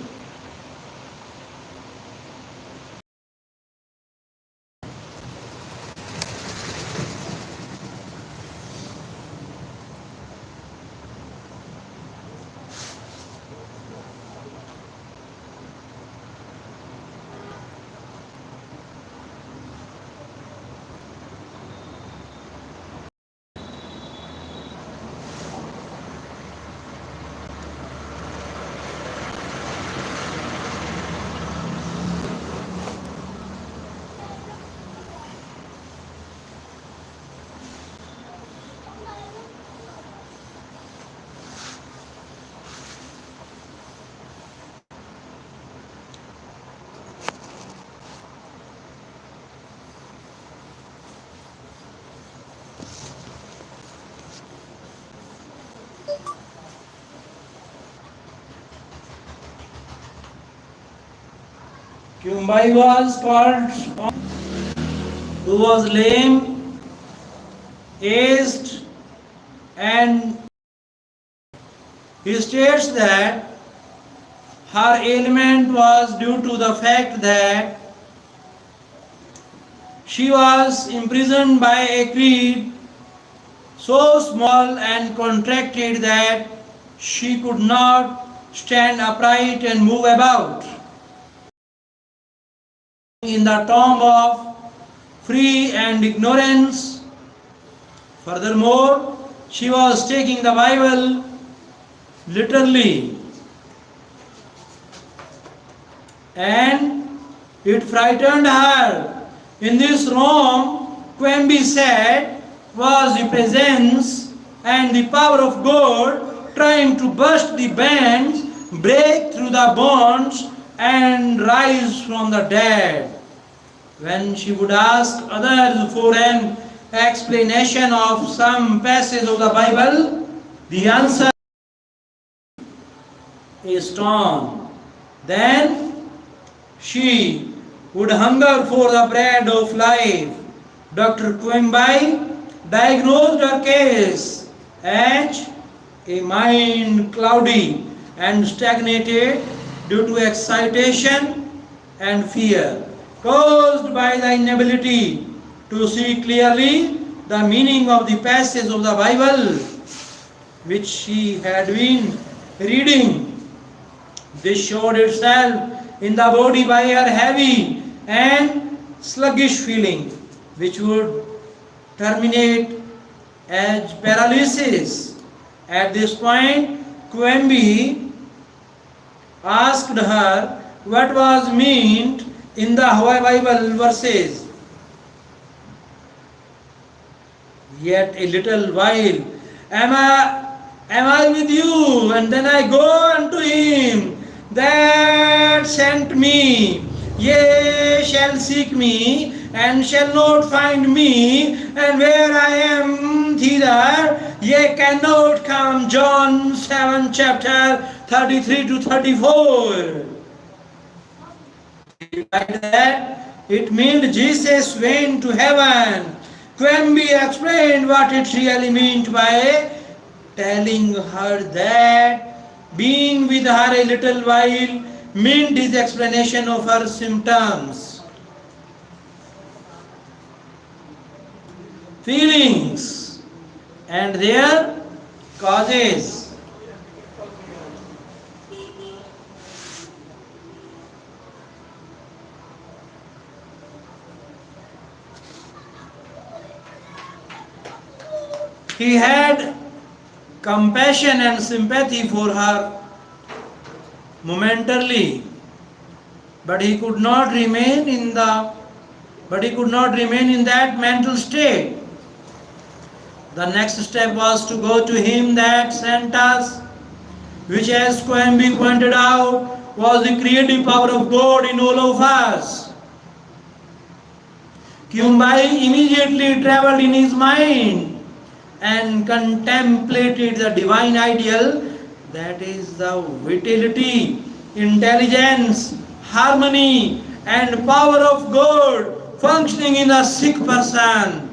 Quimby was called, who was lame, aged, and he states that her ailment was due to the fact that she was imprisoned by a creed so small and contracted that she could not stand upright and move about. In the tomb of free and ignorance. Furthermore, she was taking the Bible literally, and it frightened her. In this room, Quimby said, was the presence and the power of God trying to burst the bands, break through the bonds, and rise from the dead. When she would ask others for an explanation of some passage of the Bible, the answer is stone. Then she would hunger for the bread of life. Dr. Quimby diagnosed her case as a mind cloudy and stagnated due to excitation and fear caused by the inability to see clearly the meaning of the passage of the Bible which she had been reading. This showed itself in the body by her heavy and sluggish feeling, which would terminate as paralysis. At this point, Quemby asked her what was meant in the Bible verses. Yet a little while, am I with you? And then I go unto him that sent me. Ye shall seek me, and shall not find me, and where I am, thither ye cannot come. John 7, chapter 33 to 34. Like that, it meant Jesus went to heaven. Quemby explained what it really meant by telling her that being with her a little while meant his explanation of her symptoms, feelings, and their causes. He had compassion and sympathy for her momentarily, but he could not remain in that mental state. The next step was to go to him that sent us, which, as Quemby pointed out, was the creative power of God in all of us. Quemby immediately traveled in his mind and contemplated the divine ideal, that is the vitality, intelligence, harmony, and power of God functioning in a sick person.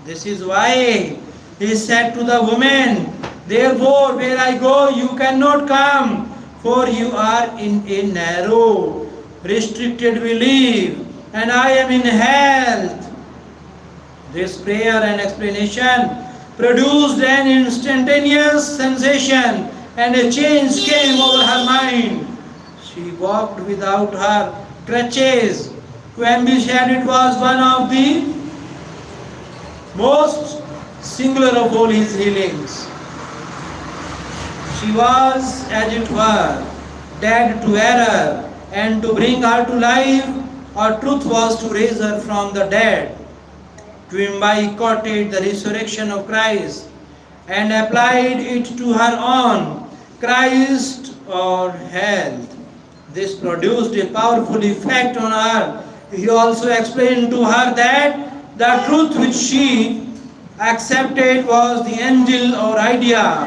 This is why he said to the woman, therefore where I go you cannot come, for you are in a narrow, restricted belief, and I am in health. This prayer and explanation produced an instantaneous sensation, and a change came over her mind. She walked without her crutches. Quemby said it was one of the most singular of all his healings. She was, as it were, dead to error, and to bring her to life, her truth was to raise her from the dead. Quemby quoted the resurrection of Christ and applied it to her own Christ or health. This produced a powerful effect on her. He also explained to her that the truth which she accepted was the angel or idea,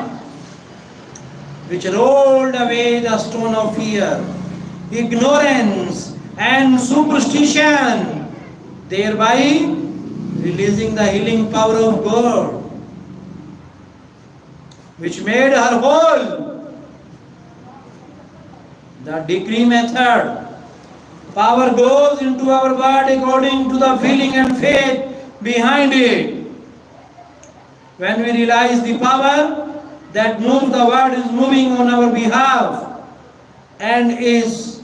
which rolled away the stone of fear, ignorance, and superstition, thereby releasing the healing power of God, which made her whole. The decree method. Power goes into our word according to the feeling and faith behind it. When we realize the power that moves, the word is moving on our behalf and is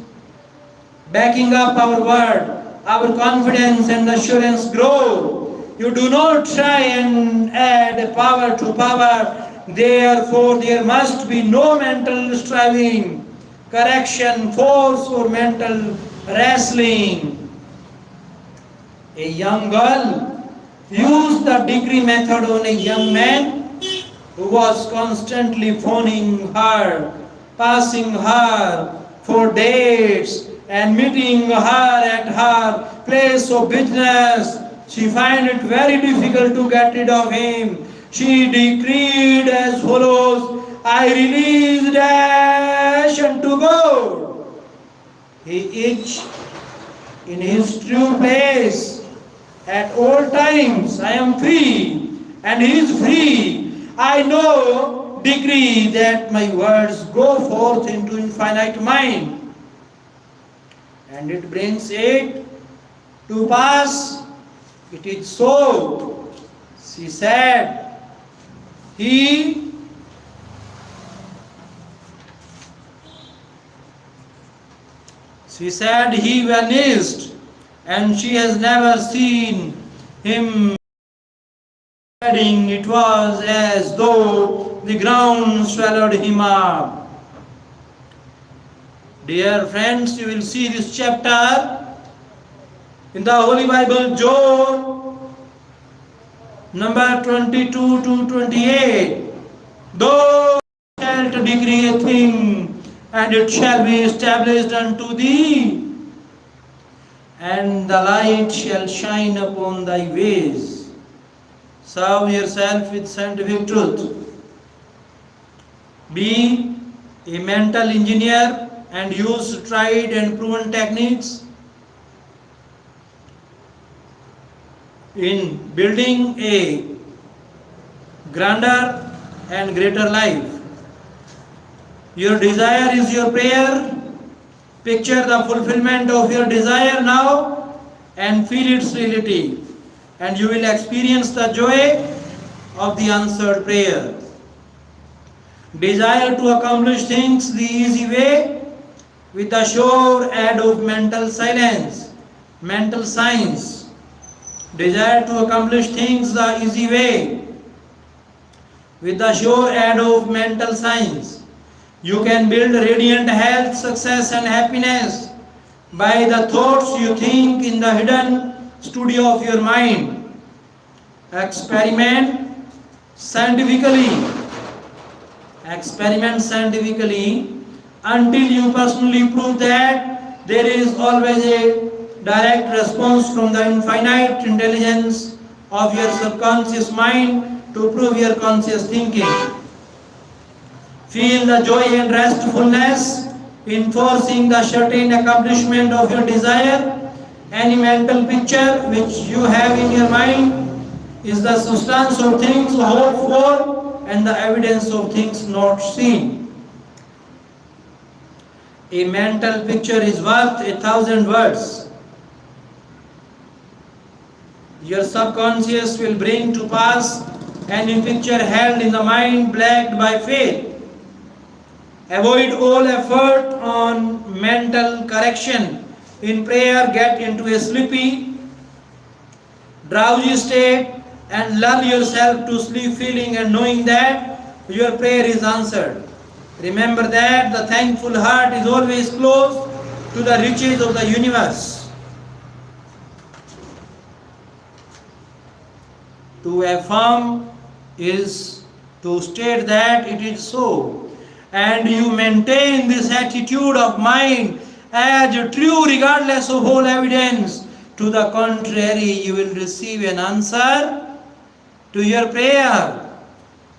backing up our word, our confidence and assurance grow. You do not try and add power to power. Therefore, there must be no mental striving, correction, force, or mental wrestling. A young girl used the degree method on a young man who was constantly phoning her, passing her for dates, and meeting her at her place of business. She found it very difficult to get rid of him. She decreed as follows, I release Dash unto God. He is in his true place at all times. I am free. and he is free. I know, decree that my words go forth into infinite mind, and it brings it to pass. It is so. She said, he he vanished, and she has never seen him. It was as though the ground swallowed him up. Dear friends, you will see this chapter in the Holy Bible, Job number 22 to 28. Thou shalt decree a thing, and it shall be established unto thee, and the light shall shine upon thy ways. Serve yourself with scientific truth. Be a mental engineer and use tried and proven techniques in building a grander and greater life. Your desire is your prayer. Picture the fulfillment of your desire now and feel its reality, and you will experience the joy of the answered prayer. Desire to accomplish things the easy way with the sure aid of mental silence, mental science. Desire to accomplish things the easy way with the sure aid of mental science. You can build radiant health, success and happiness by the thoughts you think in the hidden studio of your mind. Experiment scientifically until you personally prove that there is always a direct response from the infinite intelligence of your subconscious mind to prove your conscious thinking. Feel the joy and restfulness in forcing the certain accomplishment of your desire. Any mental picture which you have in your mind is the substance of things hoped for and the evidence of things not seen. A mental picture is worth 1,000 words. Your subconscious will bring to pass any picture held in the mind backed by faith. Avoid all effort on mental correction. In prayer, get into a sleepy, drowsy state and lull yourself to sleep feeling and knowing that your prayer is answered. Remember that the thankful heart is always close to the riches of the universe. To affirm is to state that it is so, and you maintain this attitude of mind as true regardless of all evidence. To the contrary, you will receive an answer to your prayer.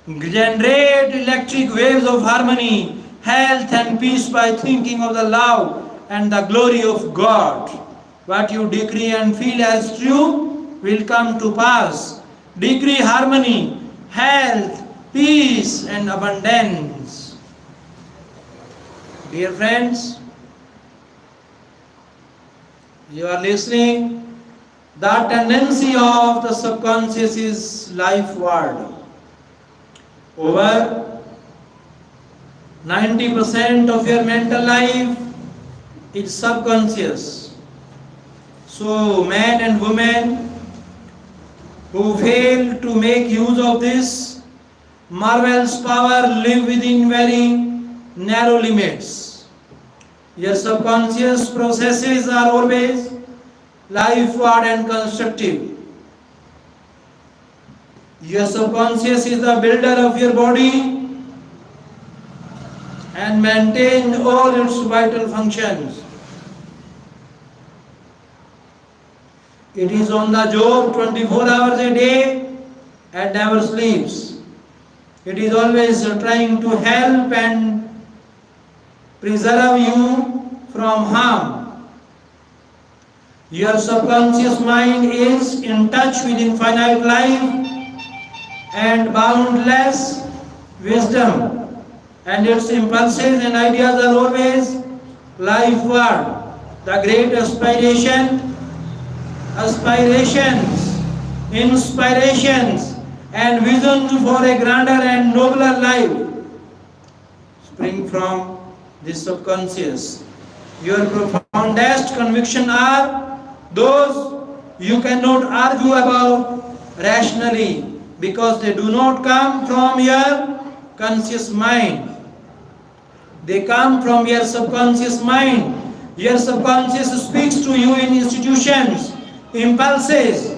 Generate electric waves of harmony, health and peace by thinking of the love and the glory of God. What you decree and feel as true will come to pass. Decree harmony, health, peace and abundance. Dear friends, you are listening. The tendency of the subconscious is life word. Over 90% of your mental life is subconscious. So men and women who fail to make use of this marvelous power live within very narrow limits. Your subconscious processes are always life-ward and constructive. Your subconscious is the builder of your body and maintains all its vital functions. It is on the job 24 hours a day and never sleeps. It is always trying to help and preserve you from harm. Your subconscious mind is in touch with infinite life and boundless wisdom, and its impulses and ideas are always lifeward. The great aspirations, inspirations, and visions for a grander and nobler life spring from the subconscious. Your profoundest convictions are those you cannot argue about rationally because they do not come from your conscious mind. They come from your subconscious mind. Your subconscious speaks to you in institutions, impulses,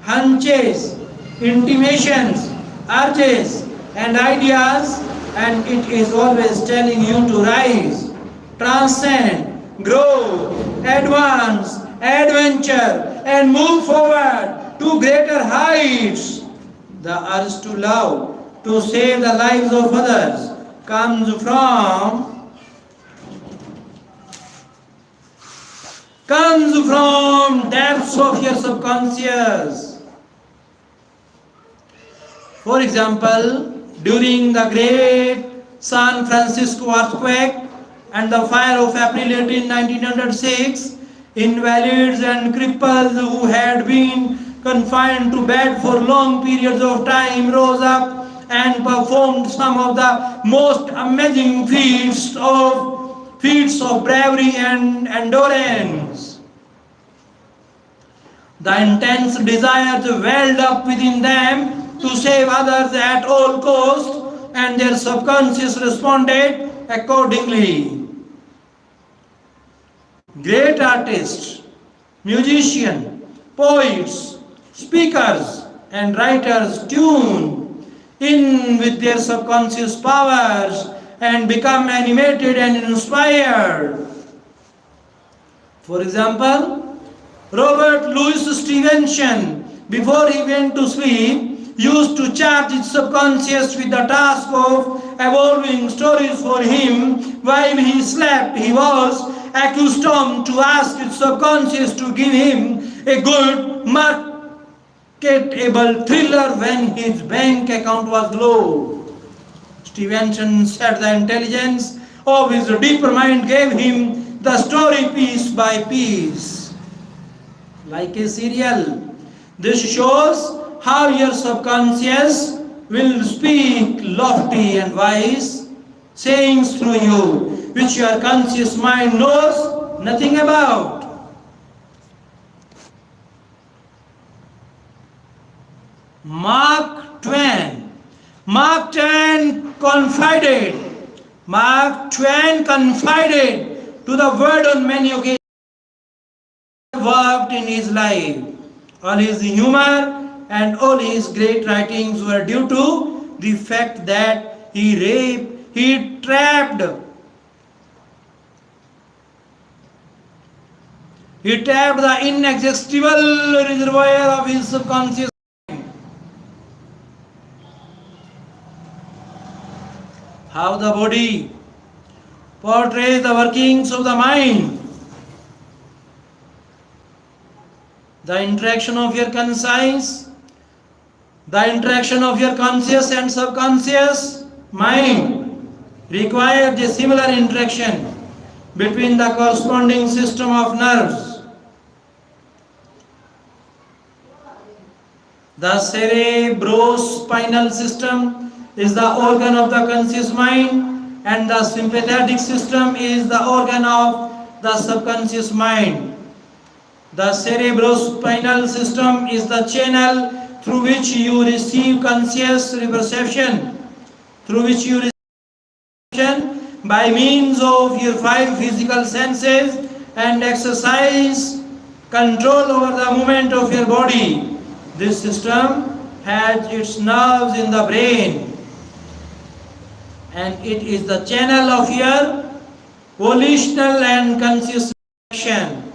hunches, intimations, urges, and ideas, and it is always telling you to rise, transcend, grow, advance, adventure, and move forward to greater heights. The urge to love, to save the lives of others, comes from depths of your subconscious. For example, during the great San Francisco earthquake and the fire of April 18, 1906, invalids and cripples who had been confined to bed for long periods of time rose up and performed some of the most amazing feats of bravery and endurance. The intense desires welled up within them to save others at all costs, and their subconscious responded accordingly. Great artists, musicians, poets, speakers, and writers tune in with their subconscious powers and become animated and inspired. For example, Robert Louis Stevenson, before he went to sleep, used to charge his subconscious with the task of evolving stories for him. While he slept, he was accustomed to ask his subconscious to give him a good marketable thriller when his bank account was low. Stevenson said the intelligence of his deeper mind gave him the story piece by piece, like a serial. This shows how your subconscious will speak lofty and wise sayings through you, which your conscious mind knows nothing about. Mark Twain. Mark Twain confided to the world on many occasions worked in his life. All his humor and all his great writings were due to the fact that he tapped the inexhaustible reservoir of his subconscious. How the body portrays the workings of the mind. The interaction of your conscious and subconscious mind requires a similar interaction between the corresponding system of nerves. The cerebrospinal system is the organ of the conscious mind, and the sympathetic system is the organ of the subconscious mind. The cerebrospinal system is the channel through which you receive conscious perception, by means of your 5 physical senses, and exercise control over the movement of your body. This system has its nerves in the brain, and it is the channel of your volitional and conscious action.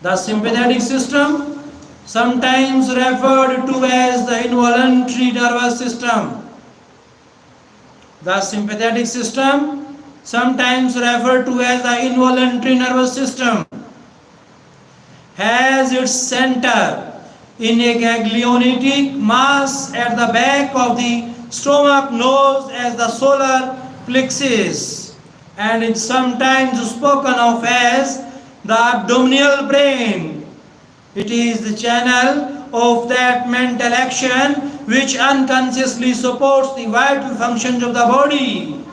The sympathetic system, sometimes referred to as the involuntary nervous system. The sympathetic system, sometimes referred to as the involuntary nervous system, has its center in a ganglionatic mass at the back of the stomach known as the solar plexus, and is sometimes spoken of as the abdominal brain. It is the channel of that mental action which unconsciously supports the vital functions of the body.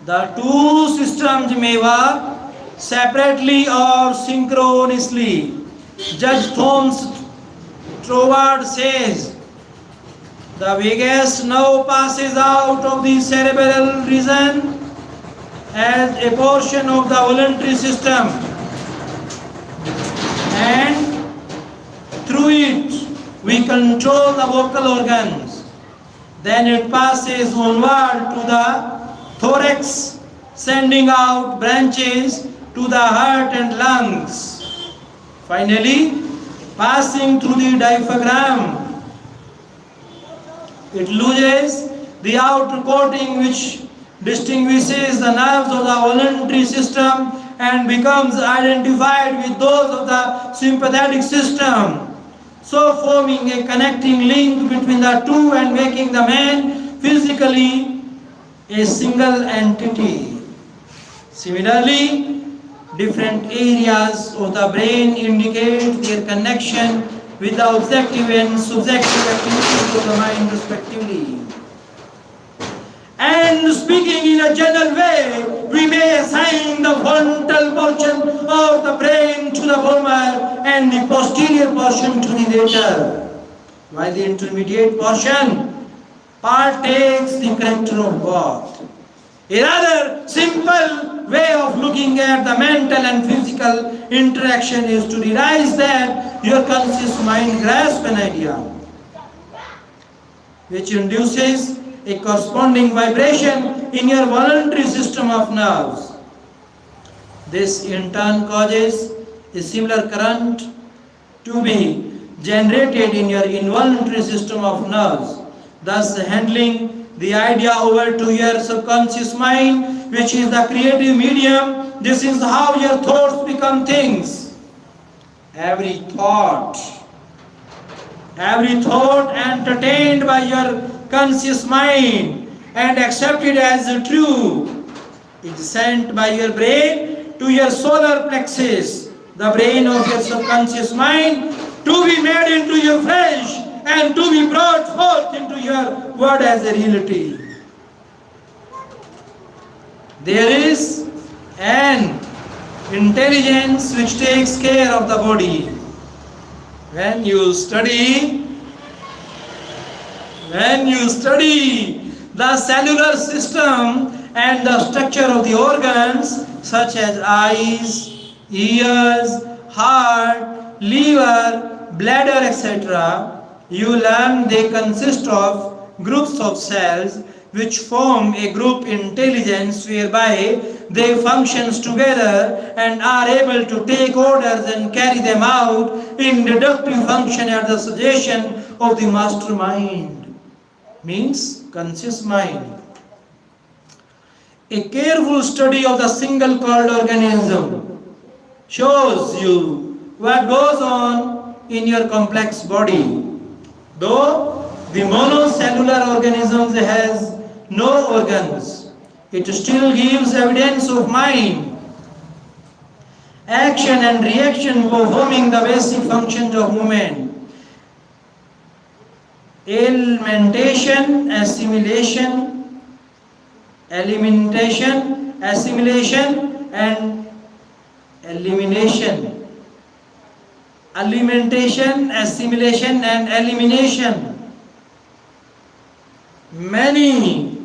The two systems may work separately or synchronously. Judge Thomas Troward says, the vagus nerve passes out of the cerebral region as a portion of the voluntary system, and through it we control the vocal organs. Then it passes onward to the thorax, sending out branches to the heart and lungs. Finally, passing through the diaphragm, it loses the outer coating which distinguishes the nerves of the voluntary system and becomes identified with those of the sympathetic system, so forming a connecting link between the two and making the man physically a single entity. Similarly, different areas of the brain indicate their connection with the objective and subjective activities of the mind respectively. And speaking in a general way, we may assign the frontal portion of the brain to the former and the posterior portion to the later, while the intermediate portion partakes the character of both. A rather simple way of looking at the mental and physical interaction is to realize that your conscious mind grasps an idea, which induces a corresponding vibration in your voluntary system of nerves. This in turn causes a similar current to be generated in your involuntary system of nerves, thus handling the idea over to your subconscious mind, which is the creative medium. This is how your thoughts become things. Every thought entertained by your conscious mind and accepted as true is sent by your brain to your solar plexus, the brain of your subconscious mind, to be made into your flesh and to be brought forth into your word as a reality. There is an intelligence which takes care of the body. When you study the cellular system and the structure of the organs such as eyes, ears, heart, liver, bladder, etc., you learn they consist of groups of cells which form a group intelligence whereby they function together and are able to take orders and carry them out in deductive function at the suggestion of the mastermind, means conscious mind. A careful study of the single celled organism shows you what goes on in your complex body. Though the monocellular organism has no organs, it still gives evidence of mind, action and reaction performing the basic functions of movement. Alimentation, assimilation, and elimination. Alimentation, assimilation and elimination. Many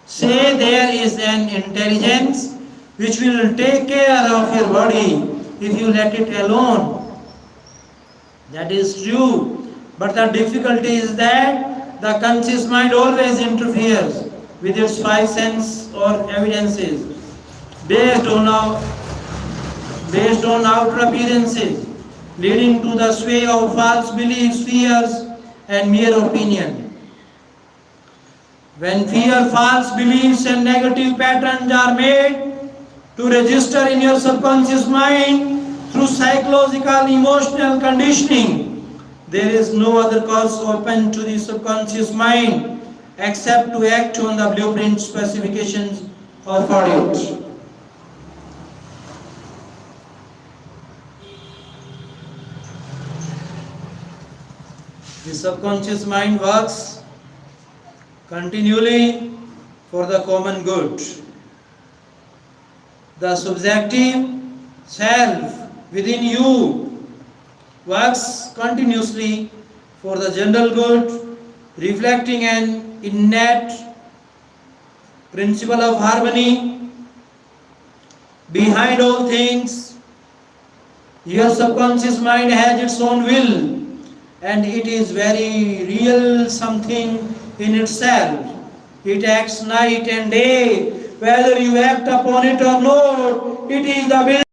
say there is an intelligence which will take care of your body if you let it alone. That is true, but the difficulty is that the conscious mind always interferes with its five senses or evidences based on outer appearances, leading to the sway of false beliefs, fears, and mere opinion. When fear, false beliefs, and negative patterns are made to register in your subconscious mind, through psychological, emotional conditioning. There is no other cause open to the subconscious mind except to act on the blueprint specifications offered it. The subconscious mind works continually for the common good. The subjective self within you works continuously for the general good, reflecting an innate principle of harmony. Behind all things, your subconscious mind has its own will, and it is very real something in itself. It acts night and day, whether you act upon it or not. It is the will,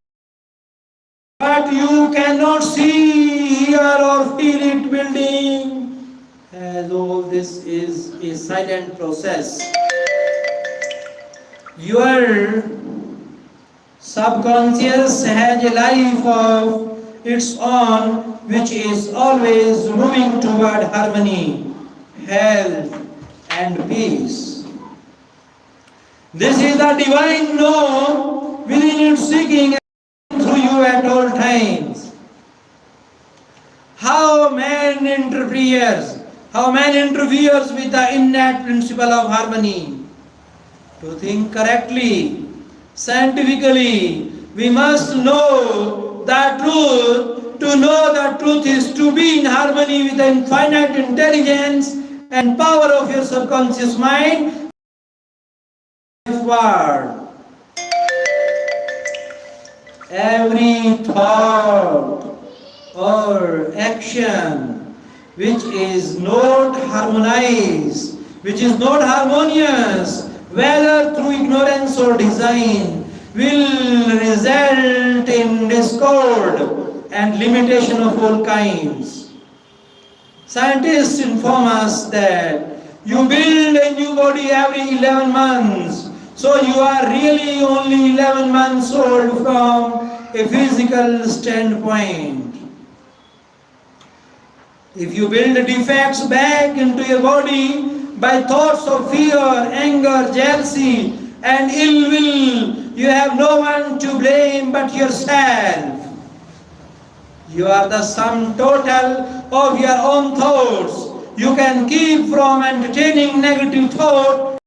but you cannot see, hear or feel it building, as all this is a silent process. Your subconscious has a life of its own, which is always moving toward harmony, health, and peace. This is the divine law within its seeking through you at all times. How man interferes with the innate principle of harmony. To think correctly, scientifically, we must know the truth. To know the truth is to be in harmony with the infinite intelligence and power of your subconscious mind. Word. Every thought or action which is not harmonized, which is not harmonious, whether through ignorance or design, will result in discord and limitation of all kinds. Scientists inform us that you build a new body every 11 months. So you are really only 11 months old from a physical standpoint. If you build defects back into your body by thoughts of fear, anger, jealousy, and ill will, you have no one to blame but yourself. You are the sum total of your own thoughts. You can keep from entertaining negative thought.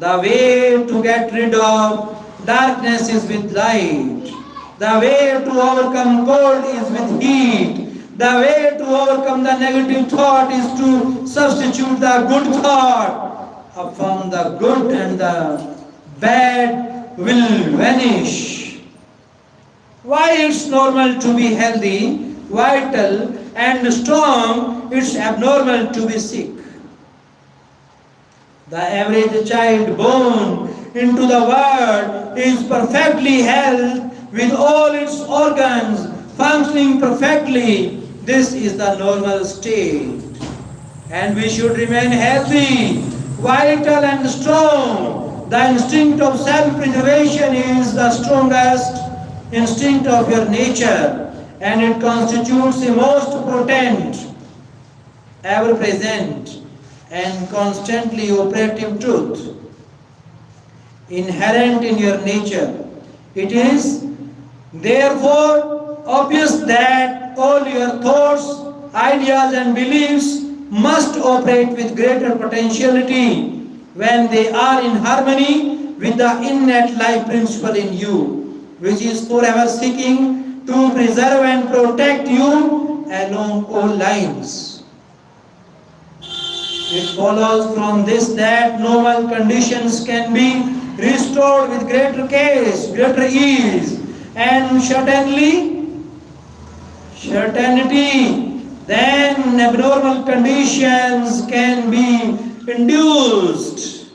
The way to get rid of darkness is with light. The way to overcome cold is with heat. The way to overcome the negative thought is to substitute the good thought. Upon the good and the bad will vanish. Why it's normal to be healthy, vital and strong, it's abnormal to be sick. The average child born into the world is perfectly healthy with all its organs functioning perfectly. This is the normal state. And we should remain healthy, vital and strong. The instinct of self-preservation is the strongest instinct of your nature, and it constitutes the most potent, ever-present, and constantly operative truth inherent in your nature. It is therefore obvious that all your thoughts, ideas and beliefs must operate with greater potentiality when they are in harmony with the innate life principle in you, which is forever seeking to preserve and protect you along all lines. It follows from this that normal conditions can be restored with greater ease, and certainty then abnormal conditions can be induced.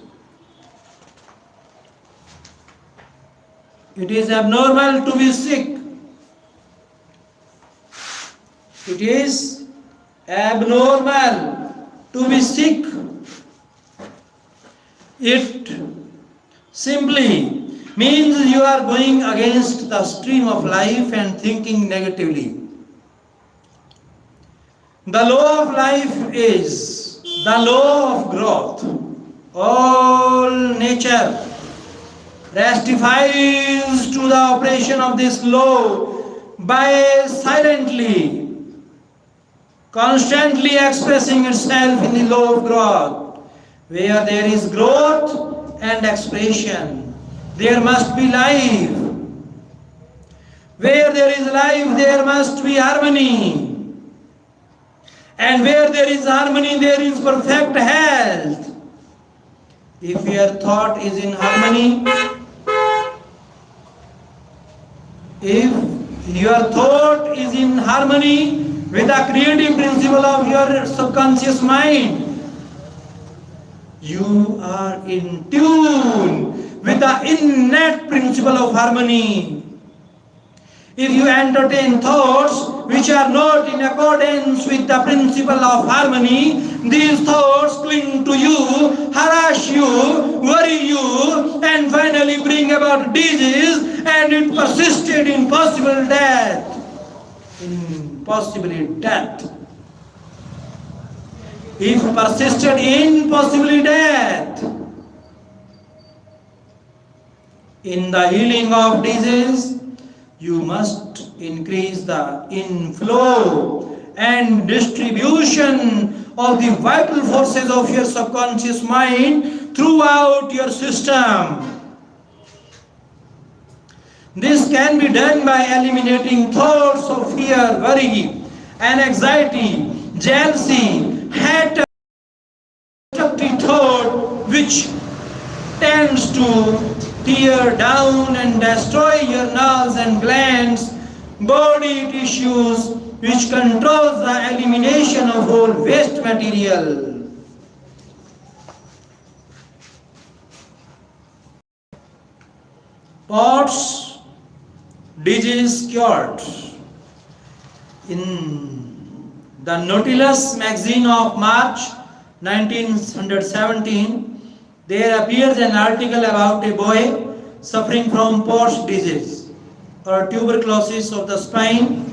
It is abnormal to be sick. It is abnormal to be sick. It simply means you are going against the stream of life and thinking negatively. The law of life is the law of growth. All nature testifies to the operation of this law by silently, constantly expressing itself in the law of growth. Where there is growth and expression, there must be life. Where there is life, there must be harmony. And where there is harmony, there is perfect health. If your thought is in harmony, if your thought is in harmony with the creative principle of your subconscious mind, you are in tune with the innate principle of harmony. If you entertain thoughts which are not in accordance with the principle of harmony, these thoughts cling to you, harass you, worry you, and finally bring about disease, and it persisted in possible death. In possibly death. If persisted in possibly death. In the healing of disease, you must increase the inflow and distribution of the vital forces of your subconscious mind throughout your system. This can be done by eliminating thoughts of fear, worry, and anxiety, jealousy, hate, destructive thought which tends to tear down and destroy your nerves and glands, body tissues, which controls the elimination of all waste material. POTS, disease cured. In the Nautilus magazine of March 1917, there appears an article about a boy suffering from POTS disease or tuberculosis of the spine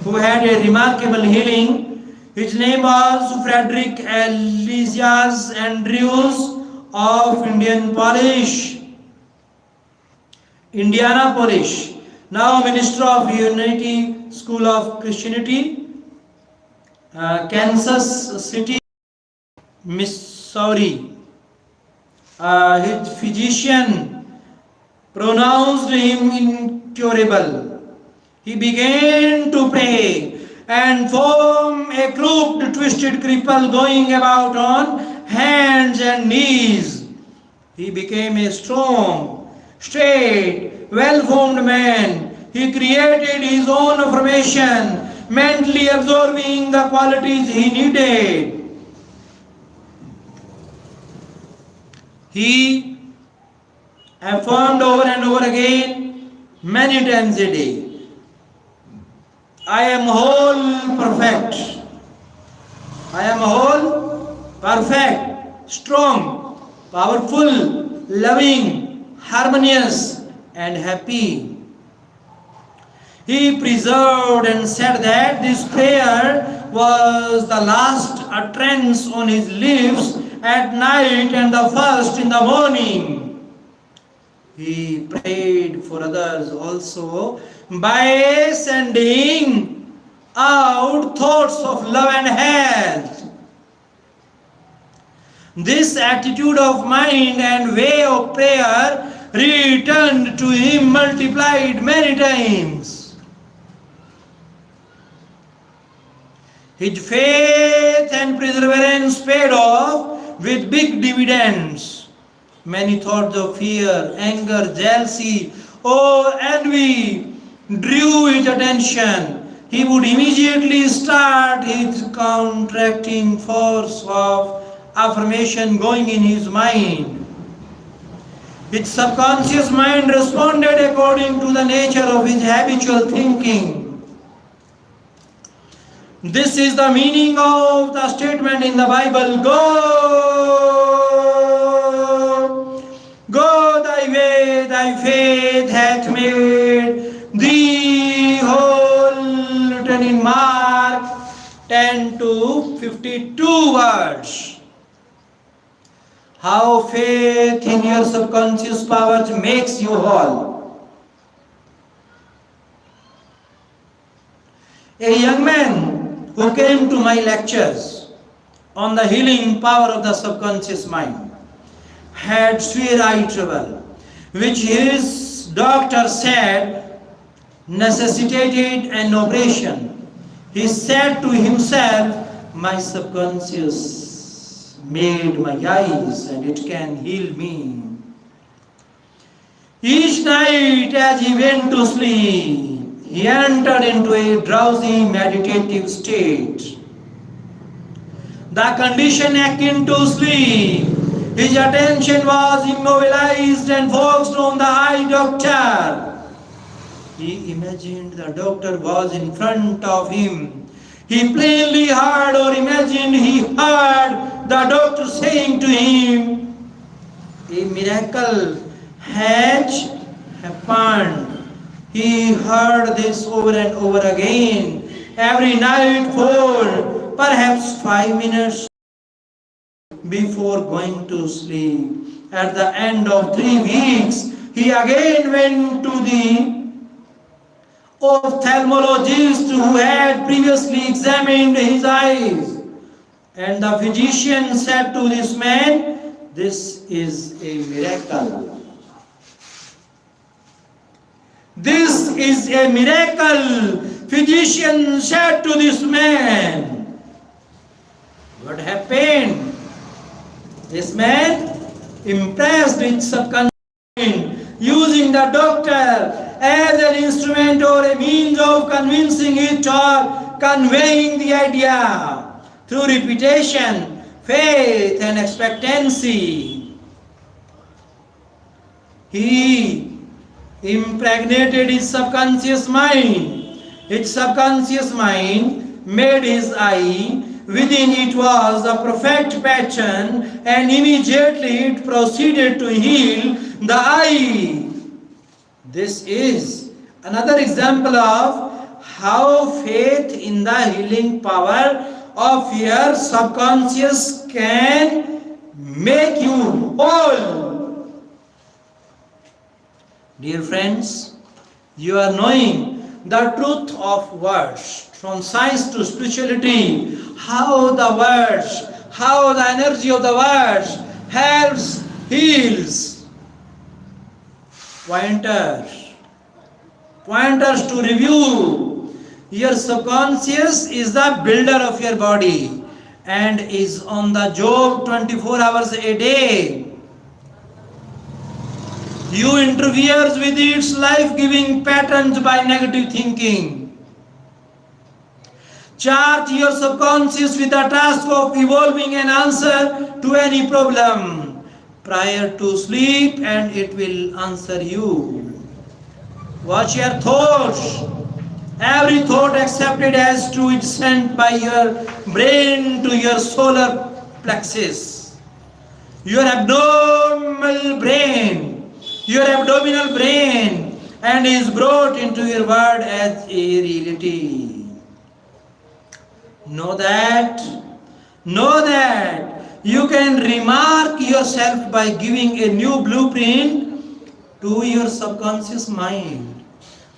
who had a remarkable healing. His name was Frederick Elias Andrews of Indianapolis, now Minister of Unity School of Christianity, Kansas City, Missouri. His physician pronounced him incurable. He began to pray and form a crooked, twisted cripple going about on hands and knees. He became a strong, straight, well-formed man. He created his own affirmation, mentally absorbing the qualities he needed. He affirmed over and over again, many times a day, I am whole, perfect. I am whole, perfect, strong, powerful, loving, harmonious, and happy. He preserved and said that this prayer was the last utterance on his lips at night and the first in the morning. He prayed for others also by sending out thoughts of love and health. This attitude of mind and way of prayer returned to him multiplied many times. His faith and perseverance paid off with big dividends. Many thoughts of fear, anger, jealousy, or envy drew his attention. He would immediately start his counteracting force of affirmation going in his mind. His subconscious mind responded according to the nature of his habitual thinking. This is the meaning of the statement in the Bible, go thy way, thy faith Only 2 words. How faith in your subconscious powers makes you whole. A young man who came to my lectures on the healing power of the subconscious mind had severe eye trouble, which his doctor said necessitated an operation. He said to himself, my subconscious made my eyes and it can heal me. Each night as he went to sleep, he entered into a drowsy meditative state. The condition akin to sleep. His attention was immobilized and focused on the eye doctor. He imagined the doctor was in front of him. He plainly heard or imagined he heard the doctor saying to him, a miracle has happened. He heard this over and over again, every night for perhaps 5 minutes before going to sleep. At the end of 3 weeks, he again went to the ophthalmologist who had previously examined his eyes. And the physician said to this man, this is a miracle. This is a miracle, physician said to this man. What happened? This man, impressed with subconscious mind, using the doctor as an instrument or a means of convincing it or conveying the idea through repetition, faith and expectancy. He impregnated his subconscious mind. Its subconscious mind made his eye. Within it was a perfect pattern, and immediately it proceeded to heal the eye. This is another example of how faith in the healing power of your subconscious can make you whole. Dear friends, you are knowing the truth of words. From science to spirituality, how the words, how the energy of the words helps, heals. Pointers to review. Your subconscious is the builder of your body and is on the job 24 hours a day. You interferes with its life-giving patterns by negative thinking. Charge your subconscious with the task of evolving an answer to any problem prior to sleep, and it will answer you. Watch your thoughts. Every thought accepted as true is sent by your brain to your solar plexus. Your abdominal brain, and is brought into your world as a reality. Know that you can remark yourself by giving a new blueprint to your subconscious mind.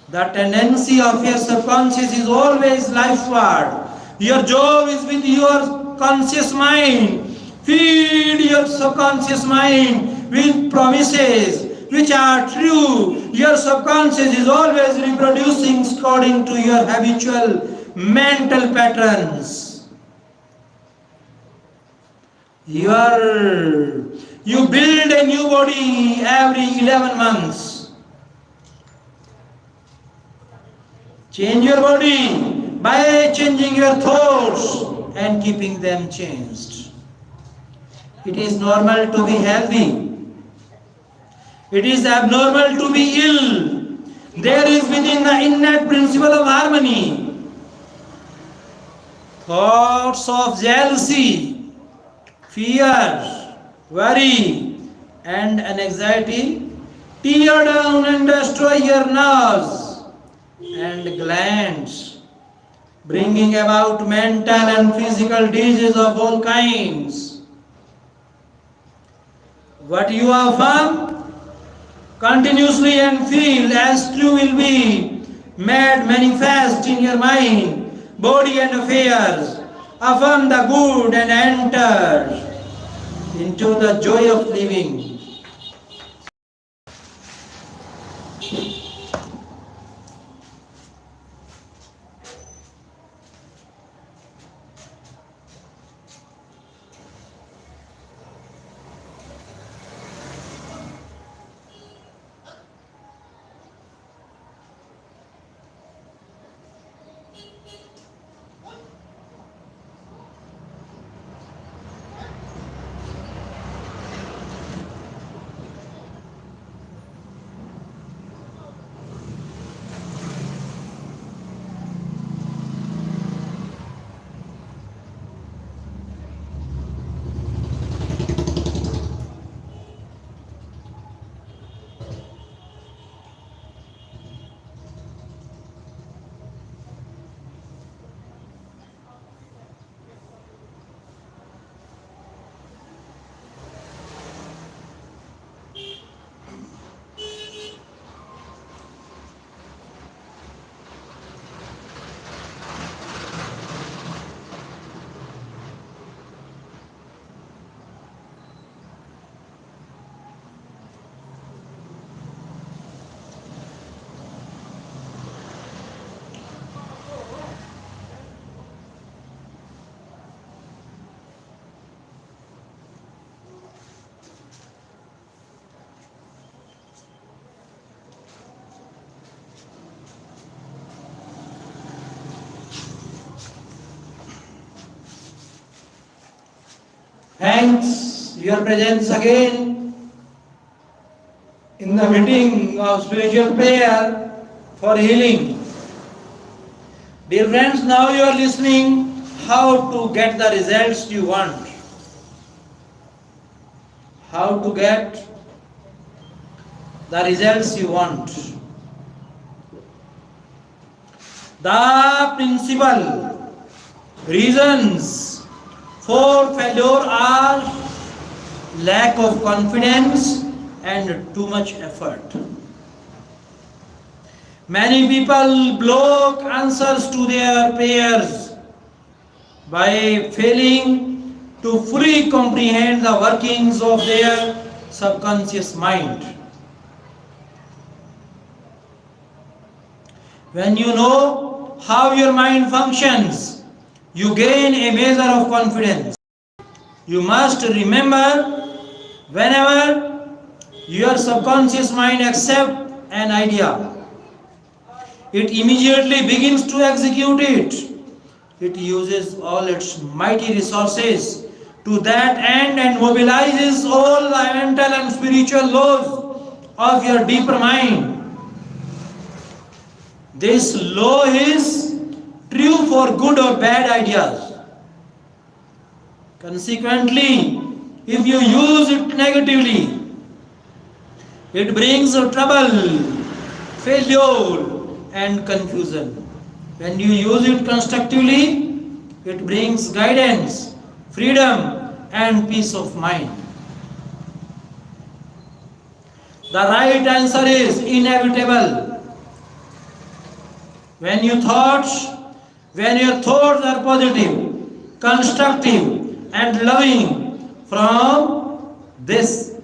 The tendency of your subconscious is always lifeward. Your job is with your conscious mind. Feed your subconscious mind with promises which are true. Your subconscious is always reproducing according to your habitual mental patterns. You build a new body every 11 months. Change your body by changing your thoughts and keeping them changed. It is normal to be healthy. It is abnormal to be ill. There is within the innate principle of harmony. Thoughts of jealousy, fear, worry, and anxiety tear down and destroy your nerves and glands. bringing about mental and physical diseases of all kinds. What you affirm continuously and feel as true will be made manifest in your mind, body and affairs. Affirm the good and enter into the joy of living. Thanks your presence again in the meeting of spiritual prayer for healing. Dear friends, now you are listening how to get the results you want. How to get the results you want. The principal reasons for failure are lack of confidence and too much effort. Many people block answers to their prayers by failing to fully comprehend the workings of their subconscious mind. When you know how your mind functions, you gain a measure of confidence. You must remember, whenever your subconscious mind accepts an idea, it immediately begins to execute it. It uses all its mighty resources to that end and mobilizes all the mental and spiritual laws of your deeper mind. This law is true for good or bad ideas. Consequently, if you use it negatively, it brings trouble, failure, and confusion. When you use it constructively, it brings guidance, freedom, and peace of mind. The right answer is inevitable. When your thoughts are positive, constructive, and loving, from this,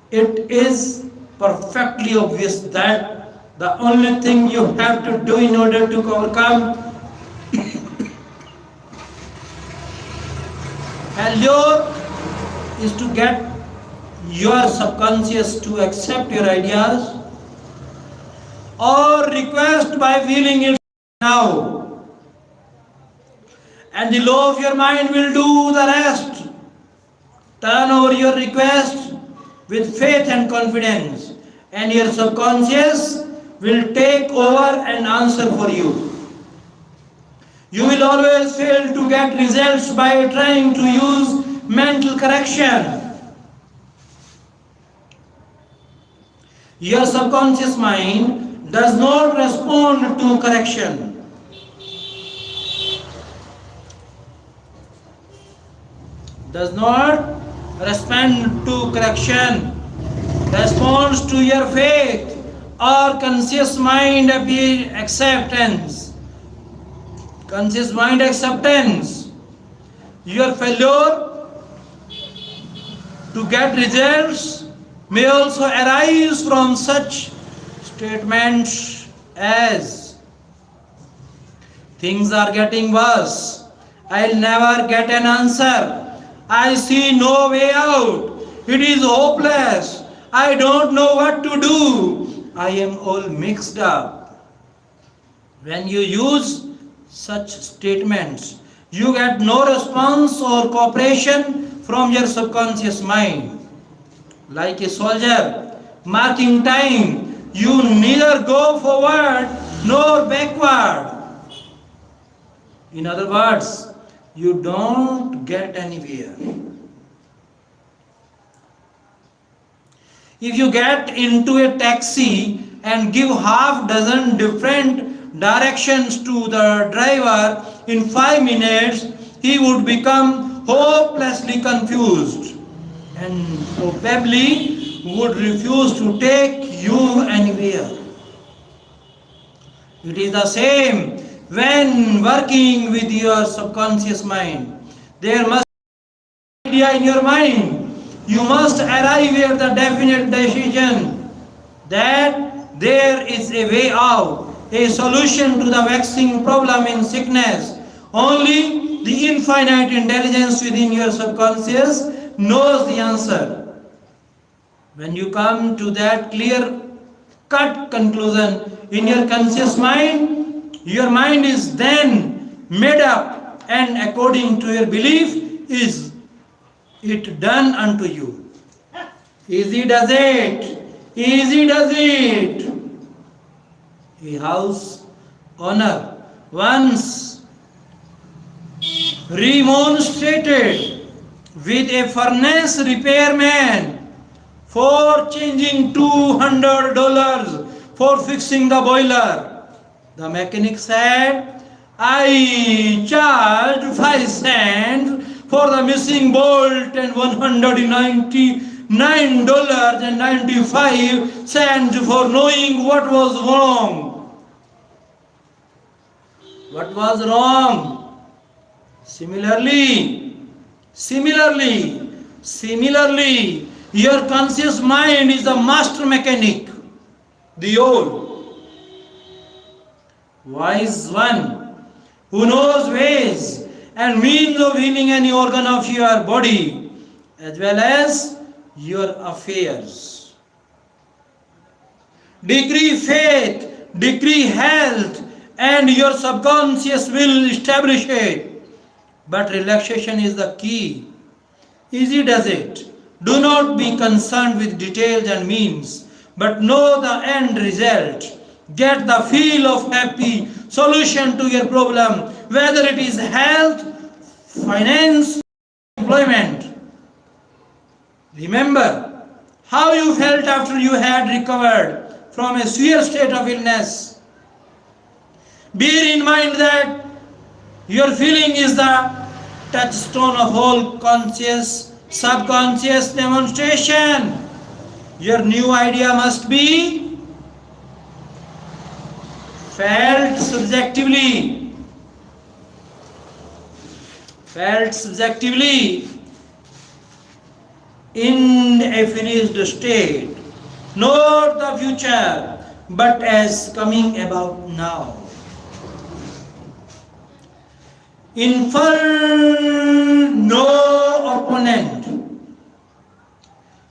it is perfectly obvious that the only thing you have to do in order to overcome failure is to get your subconscious to accept your ideas or request by feeling it now. And the law of your mind will do the rest. Turn over your request with faith and confidence, and your subconscious will take over and answer for you. You will always fail to get results by trying to use mental correction. Your subconscious mind does not respond to correction. does not respond to correction, responds to your faith or conscious mind acceptance. Conscious mind acceptance. Your failure to get results may also arise from such statements as things are getting worse, I'll never get an answer, I see no way out, it is hopeless, I don't know what to do, I am all mixed up. When you use such statements, you get no response or cooperation from your subconscious mind. Like a soldier marking time, you neither go forward nor backward. In other words, you don't get anywhere. If you get into a taxi and give half dozen different directions to the driver, in 5 minutes he would become hopelessly confused and probably would refuse to take you anywhere. It is the same when working with your subconscious mind. There must be an idea in your mind. You must arrive at the definite decision that there is a way out, a solution to the vexing problem in sickness. Only the infinite intelligence within your subconscious knows the answer. When you come to that clear-cut conclusion in your conscious mind, your mind is then made up, and according to your belief is it done unto you. Easy does it. Easy does it. A house owner once remonstrated with a furnace repairman for changing $200 for fixing the boiler. The mechanic said, I charged 5 cents for the missing bolt and $199.95 for knowing what was wrong. What was wrong? Similarly, your conscious mind is the master mechanic, the old wise one who knows ways and means of healing any organ of your body as well as your affairs. Decree faith, decree health, and your subconscious will establish it. But relaxation is the key. Easy does it. Do not be concerned with details and means, but know the end result. Get the feel of happy solution to your problem, whether it is health, finance, employment. Remember how you felt after you had recovered from a severe state of illness. Bear in mind that your feeling is the touchstone of all conscious, subconscious demonstration. Your new idea must be felt subjectively. Felt subjectively in a finished state, not the future, but as coming about now. Infer no opponent.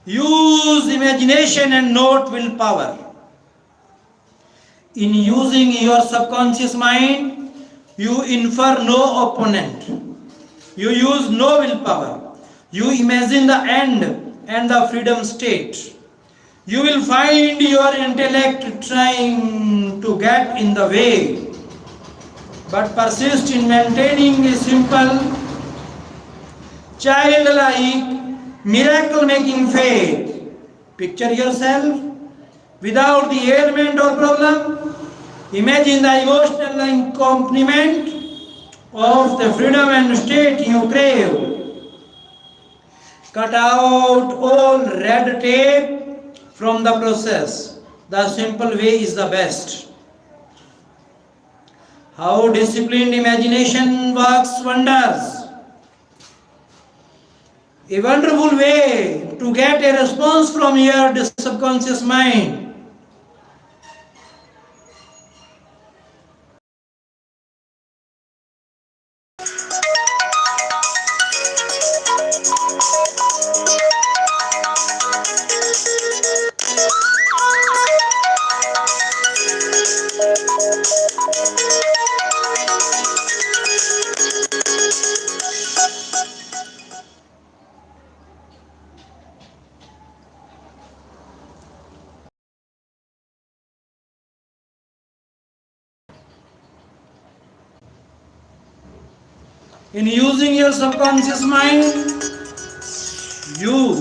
Use imagination and not willpower. In using your subconscious mind, you infer no opponent. You use no willpower. You imagine the end and the freedom state. You will find your intellect trying to get in the way, but persist in maintaining a simple, childlike, miracle-making faith. Picture yourself without the ailment or problem. Imagine the emotional accompaniment of the freedom and state you crave. Cut out all red tape from the process. The simple way is the best. How disciplined imagination works wonders. A wonderful way to get a response from your subconscious mind. In using your subconscious mind, you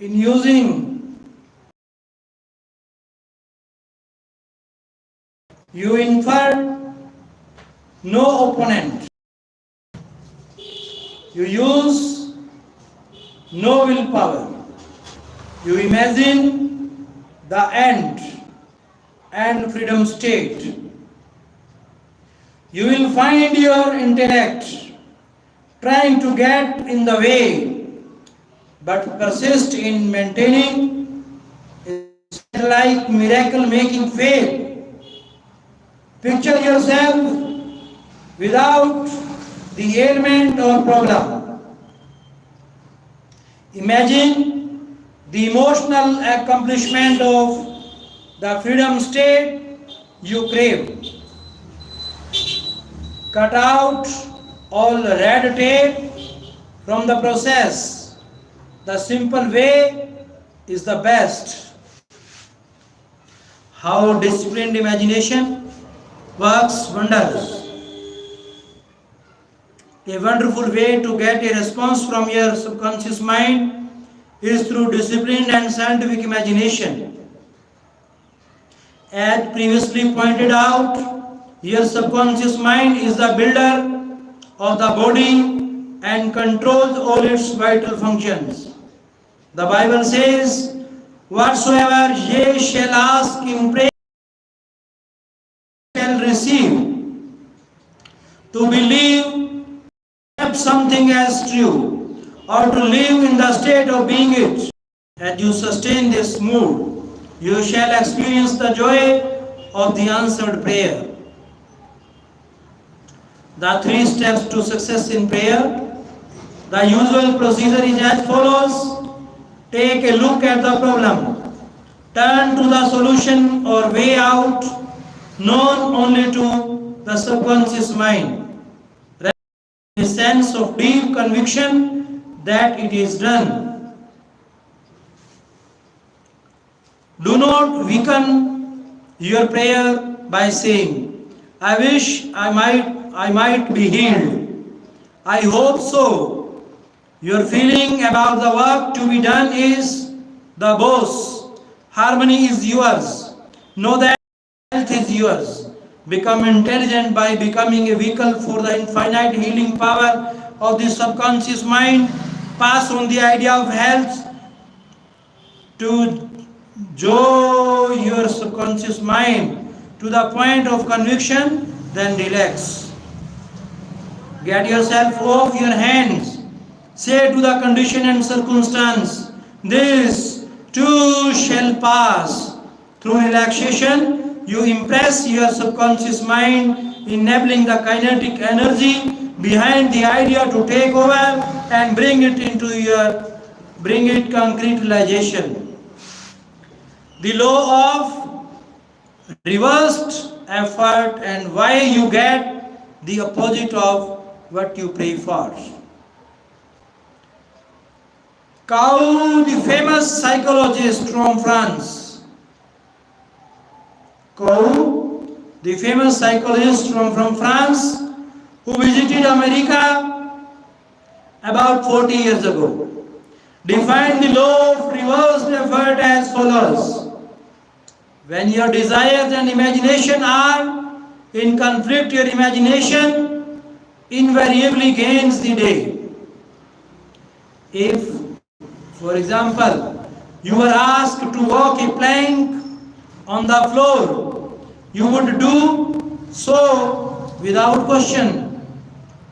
in using, you infer no opponent. You use no willpower. You imagine the end and freedom state. You will find your intellect trying to get in the way, but persist in maintaining a like miracle making faith. Picture yourself without the ailment or problem. Imagine the emotional accomplishment of the freedom state you crave. Cut out all red tape from the process. The simple way is the best. How disciplined imagination works wonders. A wonderful way to get a response from your subconscious mind is through disciplined and scientific imagination. As previously pointed out, your subconscious mind is the builder of the body and controls all its vital functions. The Bible says, "Whatsoever ye shall ask in prayer, shall receive." To believe something as true, or to live in the state of being it. As you sustain this mood, you shall experience the joy of the answered prayer. The 3 steps to success in prayer. The usual procedure is as follows. Take a look at the problem. Turn to the solution or way out, known only to the subconscious mind. A sense of deep conviction that it is done. Do not weaken your prayer by saying, "I wish I might be healed. I hope so." Your feeling about the work to be done is the boss. Harmony is yours. Know that health is yours. Become intelligent by becoming a vehicle for the infinite healing power of the subconscious mind. Pass on the idea of health to your subconscious mind to the point of conviction, then relax. Get yourself off your hands. Say to the condition and circumstance, "This too shall pass." Through relaxation, you impress your subconscious mind, enabling the kinetic energy behind the idea to take over and bring it concrete realization. The law of reversed effort and why you get the opposite of what you pray for. Cow, the famous psychologist from France. Cow, the famous psychologist from France who visited America about 40 years ago, defined the law of reversed effort as follows. When your desires and imagination are in conflict, your imagination invariably gains the day. If, for example, you were asked to walk a plank on the floor, you would do so without question.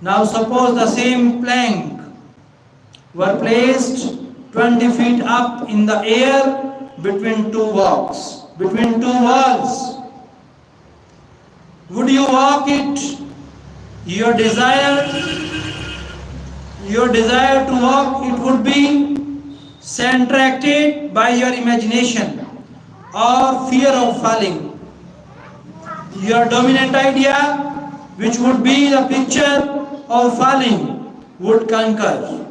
Now suppose the same plank were placed 20 feet up in the air between two walls. Would you walk it? Your desire to walk it would be centered by your imagination or fear of falling. Your dominant idea, which would be the picture of falling, would conquer.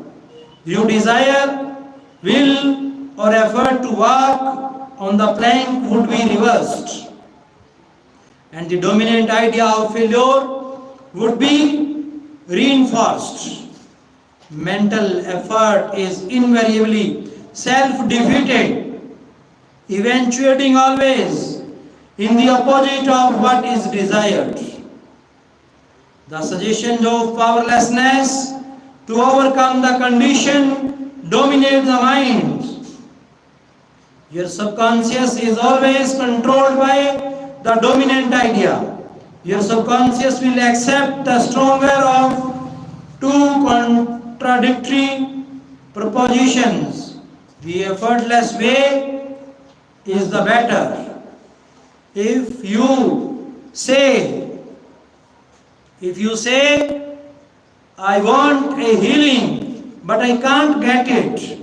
Your desire, will or effort to walk on the plank would be reversed. And the dominant idea of failure would be reinforced. Mental effort is invariably self-defeated, eventuating always in the opposite of what is desired. The suggestion of powerlessness to overcome the condition dominates the mind. Your subconscious is always controlled by the dominant idea. Your subconscious will accept the stronger of two contradictory propositions. The effortless way is the better. If you say, I want a healing, but I can't get it.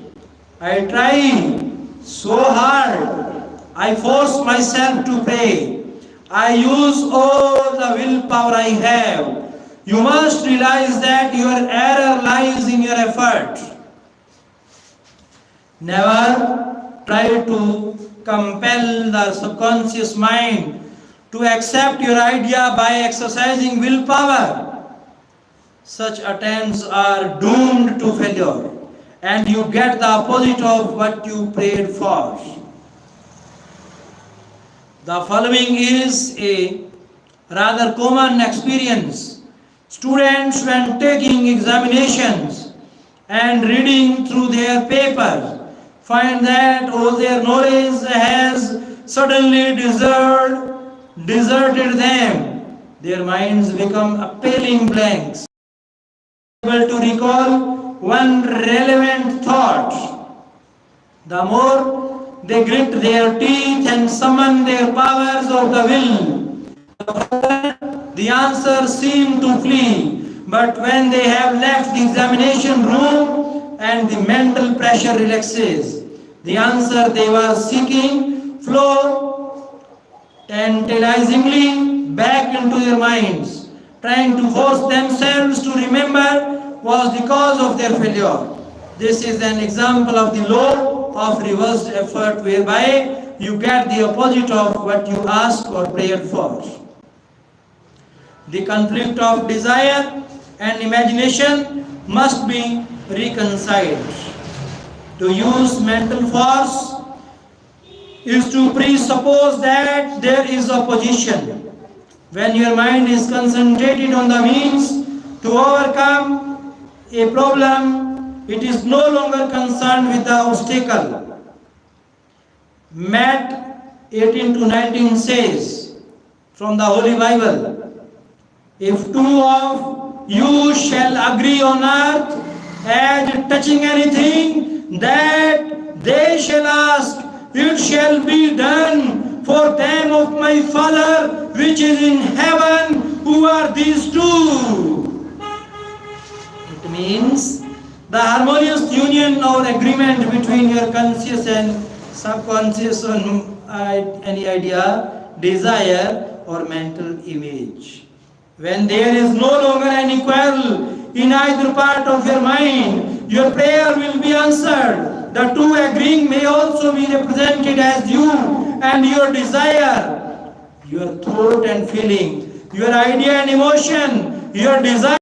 I try so hard. I force myself to pray. I use all the willpower I have. You must realize that your error lies in your effort. Never try to compel the subconscious mind to accept your idea by exercising willpower. Such attempts are doomed to failure, and you get the opposite of what you prayed for. The following is a rather common experience. Students, when taking examinations and reading through their papers, find that all their knowledge has suddenly deserted them. Their minds become appalling blanks, able to recall one relevant thought. The more they grit their teeth and summon their powers of the will, the answers seem to flee. But when they have left the examination room and the mental pressure relaxes, the answer they were seeking flow tantalizingly back into their minds. Trying to force themselves to remember was the cause of their failure. This is an example of the law of reversed effort, whereby you get the opposite of what you asked or prayed for. The conflict of desire and imagination must be reconciled. To use mental force is to presuppose that there is opposition. When your mind is concentrated on the means to overcome a problem, it is no longer concerned with the obstacle. Matt 18-19 says from the Holy Bible, if two of you shall agree on earth as touching anything that they shall ask, it shall be done for them of my Father which is in heaven. Who are these two? It means the harmonious union or agreement between your conscious and subconscious on any idea desire or mental image. When there is no longer any quarrel in either part of your mind, your prayer will be answered. The two agreeing may also be represented as you and your desire, your thought and feeling, your idea and emotion, your desire.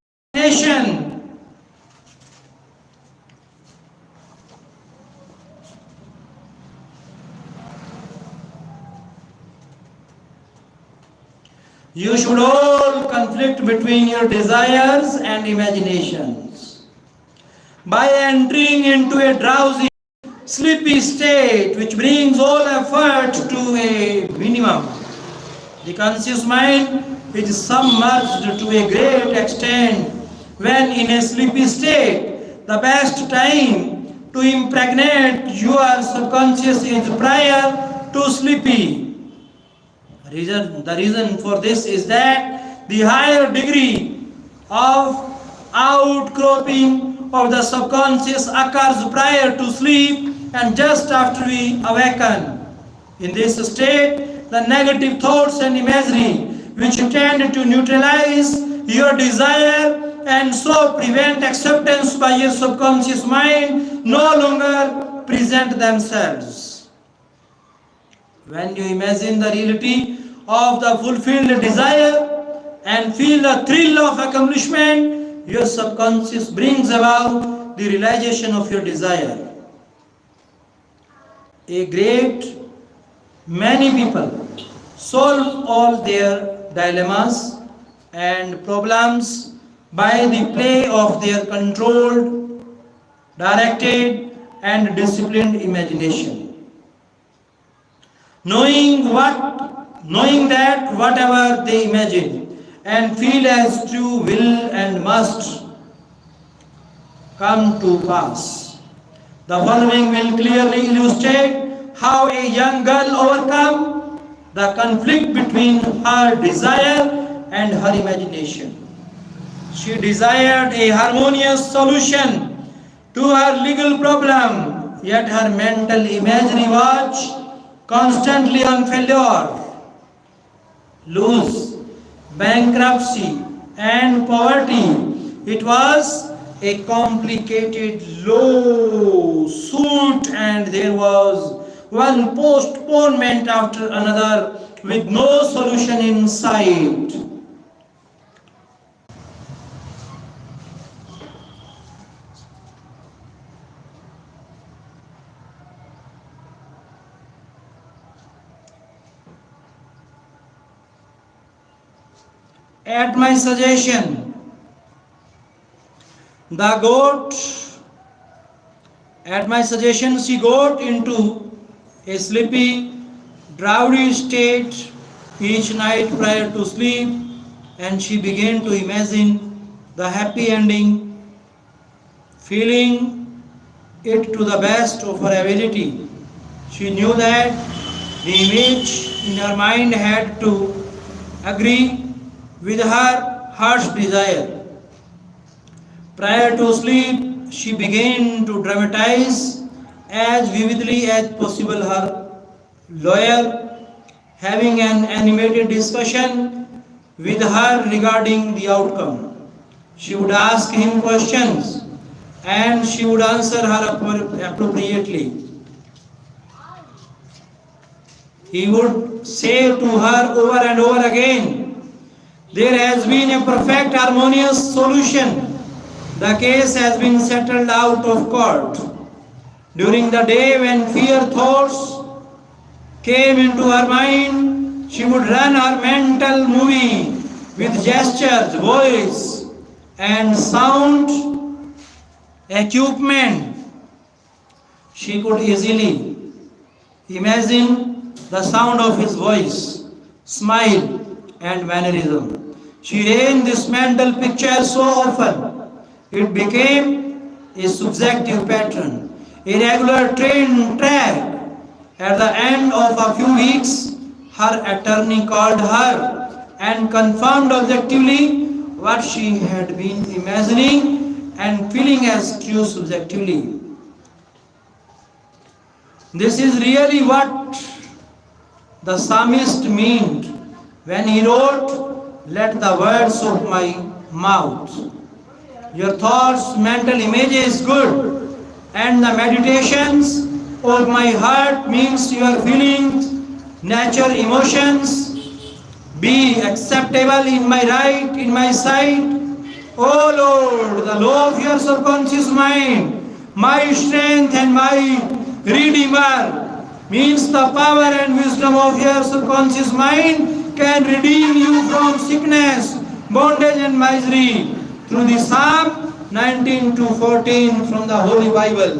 You should all conflict between your desires and imaginations. By entering into a drowsy, sleepy state which brings all effort to a minimum, the conscious mind is submerged to a great extent. When in a sleepy state, the best time to impregnate your subconscious is prior to sleepy. The reason for this is that the higher degree of outcropping of the subconscious occurs prior to sleep and just after we awaken. In this state, the negative thoughts and imagery which tend to neutralize your desire and so prevent acceptance by your subconscious mind no longer present themselves. When you imagine the reality of the fulfilled desire and feel the thrill of accomplishment, your subconscious brings about the realization of your desire. A great many people solve all their dilemmas and problems by the play of their controlled, directed, and disciplined imagination. Knowing that whatever they imagine and feel as true will and must come to pass. The following will clearly illustrate how a young girl overcome the conflict between her desire and her imagination. She desired a harmonious solution to her legal problem, yet her mental imagery was constantly on failure, lose, bankruptcy, and poverty. It was a complicated lawsuit, and there was one postponement after another with no solution in sight. At my suggestion, she got into a sleepy, drowsy state each night prior to sleep, and she began to imagine the happy ending, feeling it to the best of her ability. She knew that the image in her mind had to agree with her heart's desire. Prior to sleep, she began to dramatize as vividly as possible her lawyer having an animated discussion with her regarding the outcome. She would ask him questions and she would answer her appropriately. He would say to her over and over again, "There has been a perfect harmonious solution. The case has been settled out of court." During the day when fear thoughts came into her mind, she would run her mental movie with gestures, voice, and sound equipment. She could easily imagine the sound of his voice, smile, and mannerism. She ran this mental picture so often, it became a subjective pattern, a regular train track. At the end of a few weeks, her attorney called her and confirmed objectively what she had been imagining and feeling as true subjectively. This is really what the psalmist meant when he wrote, "Let the words of my mouth, your thoughts, mental images, good, and the meditations of my heart," means your feelings, nature, emotions, be acceptable in my right, in my sight. O Lord, the law of your subconscious mind, my strength and my redeemer, means the power and wisdom of your subconscious mind can redeem you from sickness, bondage and misery through the Psalm 19 to 14 from the Holy Bible.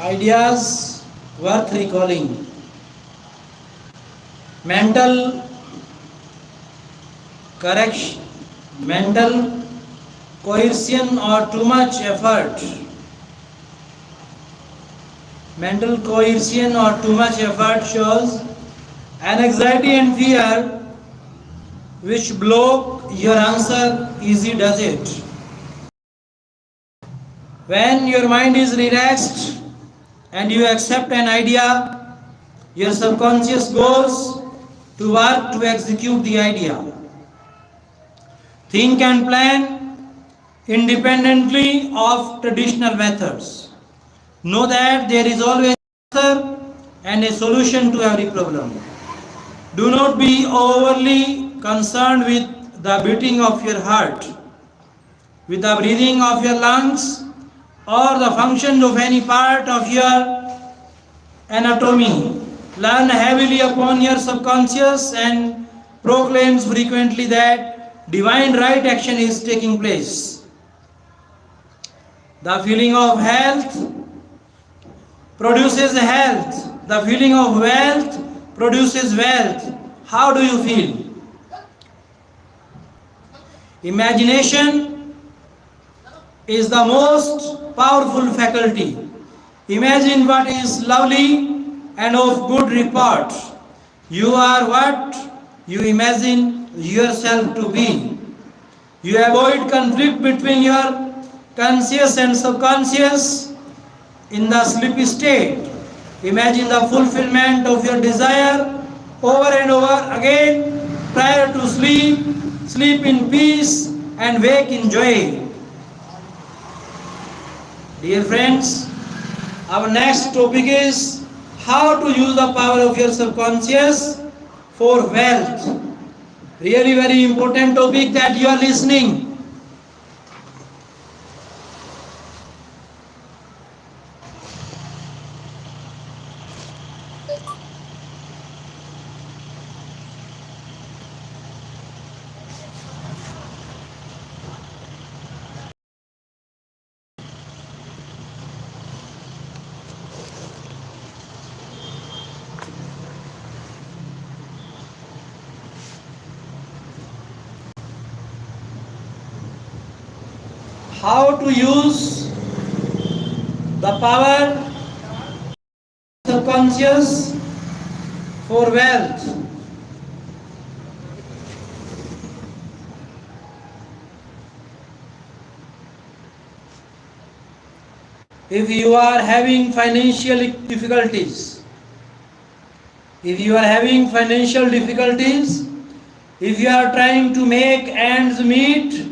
Ideas worth recalling. Mental correction, mental coercion or too much effort. Mental coercion or too much effort shows an anxiety and fear which block your answer easy does it. When your mind is relaxed and you accept an idea, your subconscious goes to work to execute the idea. Think and plan independently of traditional methods. Know that there is always an answer and a solution to every problem. Do not be overly concerned with the beating of your heart, with the breathing of your lungs, or the function of any part of your anatomy. Learn heavily upon your subconscious and proclaims frequently that divine right action is taking place. The feeling of health produces health. The feeling of wealth produces wealth. How do you feel? Imagination is the most powerful faculty. Imagine what is lovely and of good report. You are what you imagine yourself to be. You avoid conflict between your conscious and subconscious in the sleepy state. Imagine the fulfillment of your desire over and over again prior to sleep. Sleep in peace and wake in joy. Dear friends, our next topic is how to use the power of your subconscious for wealth. Really very important topic that you are listening. how to use the power subconscious for wealth. If you are having financial difficulties, if you are having financial difficulties, if you are trying to make ends meet,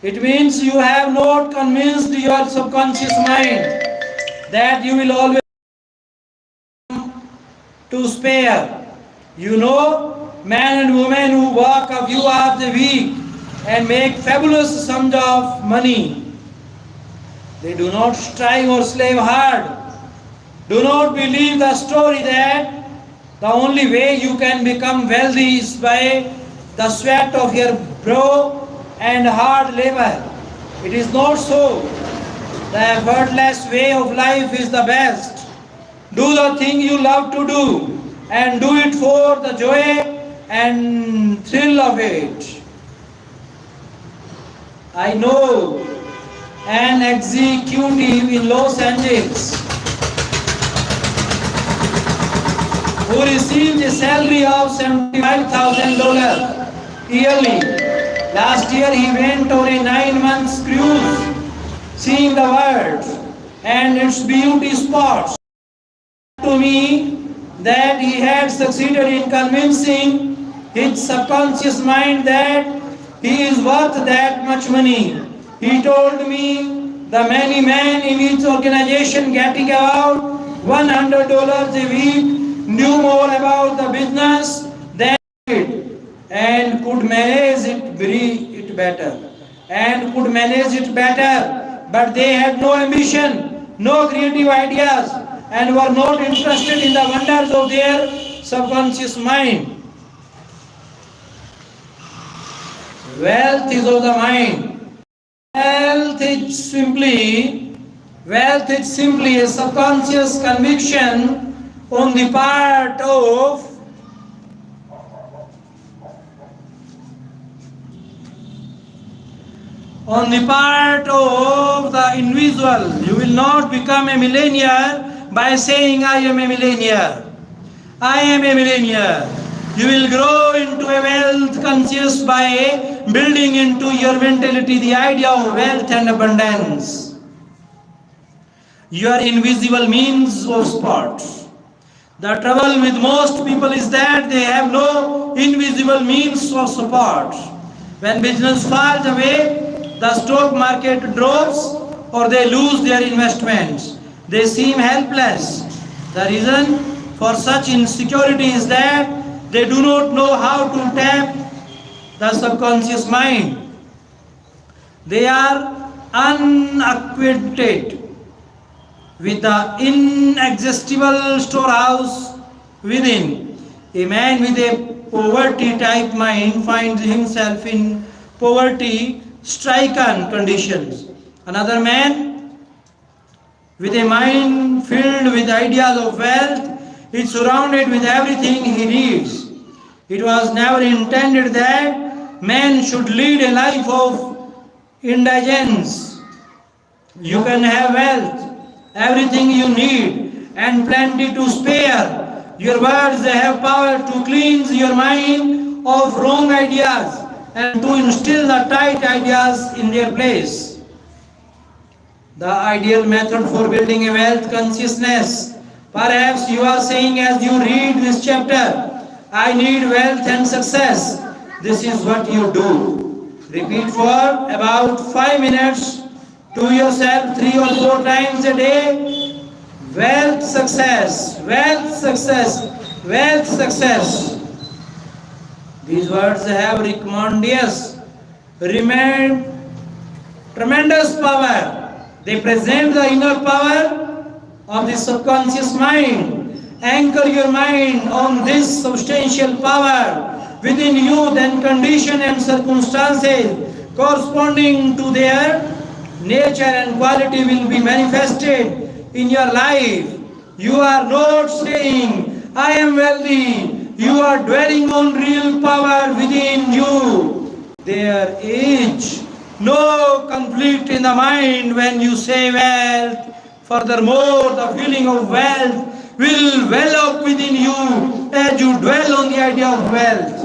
it means you have not convinced your subconscious mind that you will always to spare. You know, men and women who work a few hours a week and make fabulous sums of money, they do not strive or slave hard. Do not believe the story that the only way you can become wealthy is by the sweat of your brow and hard labor. It is not so. The effortless way of life is the best. Do the thing you love to do and do it for the joy and thrill of it. I know an executive in Los Angeles who received a salary of $75,000 yearly. Last year he went on a 9-month cruise, seeing the world and its beauty spots. To me that he had succeeded in convincing his subconscious mind that he is worth that much money. He told me the many men in each organization getting about $100 a week knew more about the business than it and could manage it better. But they had no ambition, no creative ideas, and were not interested in the wonders of their subconscious mind. Wealth is of the mind. Wealth is simply a subconscious conviction on the part of the individual. You will not become a millionaire by saying I am a millionaire. I am a millionaire. You will grow into a wealth conscious by building into your mentality the idea of wealth and abundance. Your invisible means of support. The trouble with most people is that they have no invisible means of support. When business falls away, the stock market drops, or they lose their investments, they seem helpless. The reason for such insecurity is that they do not know how to tap the subconscious mind. They are unacquainted with the inexhaustible storehouse within. A man with a poverty type mind finds himself in poverty stricken conditions. Another man with a mind filled with ideas of wealth is surrounded with everything he needs. It was never intended that man should lead a life of indigence. You can have wealth, everything you need, and plenty to spare. Your words have power to cleanse your mind of wrong ideas and to instill the right ideas in their place. The ideal method for building a wealth consciousness. Perhaps you are saying as you read this chapter, I need wealth and success. This is what you do. Repeat for about 5 minutes to yourself 3 or 4 times a day. Wealth, success, wealth, success, wealth, success. These words have tremendous power. They present the inner power of the subconscious mind. Anchor your mind on this substantial power within you, then condition and circumstances corresponding to their nature and quality will be manifested in your life. You are not saying, I am wealthy. You are dwelling on real power within you. There is No conflict in the mind when you say wealth. Furthermore, the feeling of wealth will well up within you as you dwell on the idea of wealth.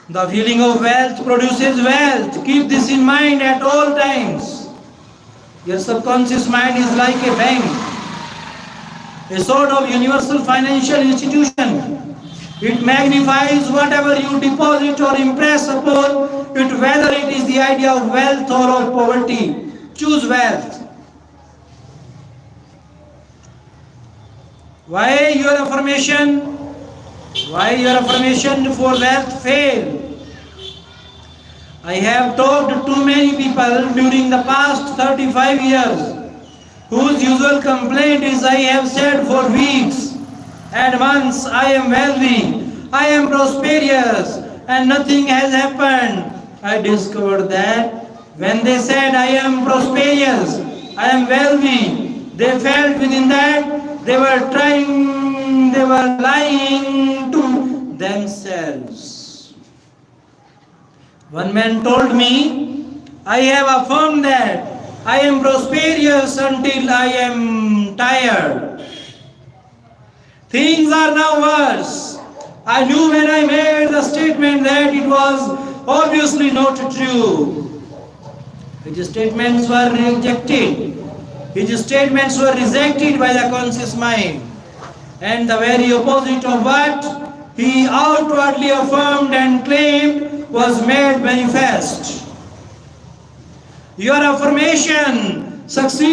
The feeling of wealth produces wealth. Keep this in mind at all times. Your subconscious mind is like a bank, a sort of universal financial institution. It magnifies whatever you deposit or impress upon it, whether it is the idea of wealth or of poverty. Choose wealth. Why your affirmation? Why your affirmation for wealth fail? I have talked to many people during the past 35 years whose usual complaint is, I have said for weeks and months, I am wealthy, I am prosperous, and nothing has happened. I discovered that when they said I am prosperous, I am wealthy, they felt within that they were lying to themselves. One man told me, I have affirmed that I am prosperous until I am tired. Things are now worse. I knew when I made the statement that it was obviously not true. His statements were rejected. His statements were rejected by the conscious mind. And the very opposite of what he outwardly affirmed and claimed was made manifest. Your affirmation succeeds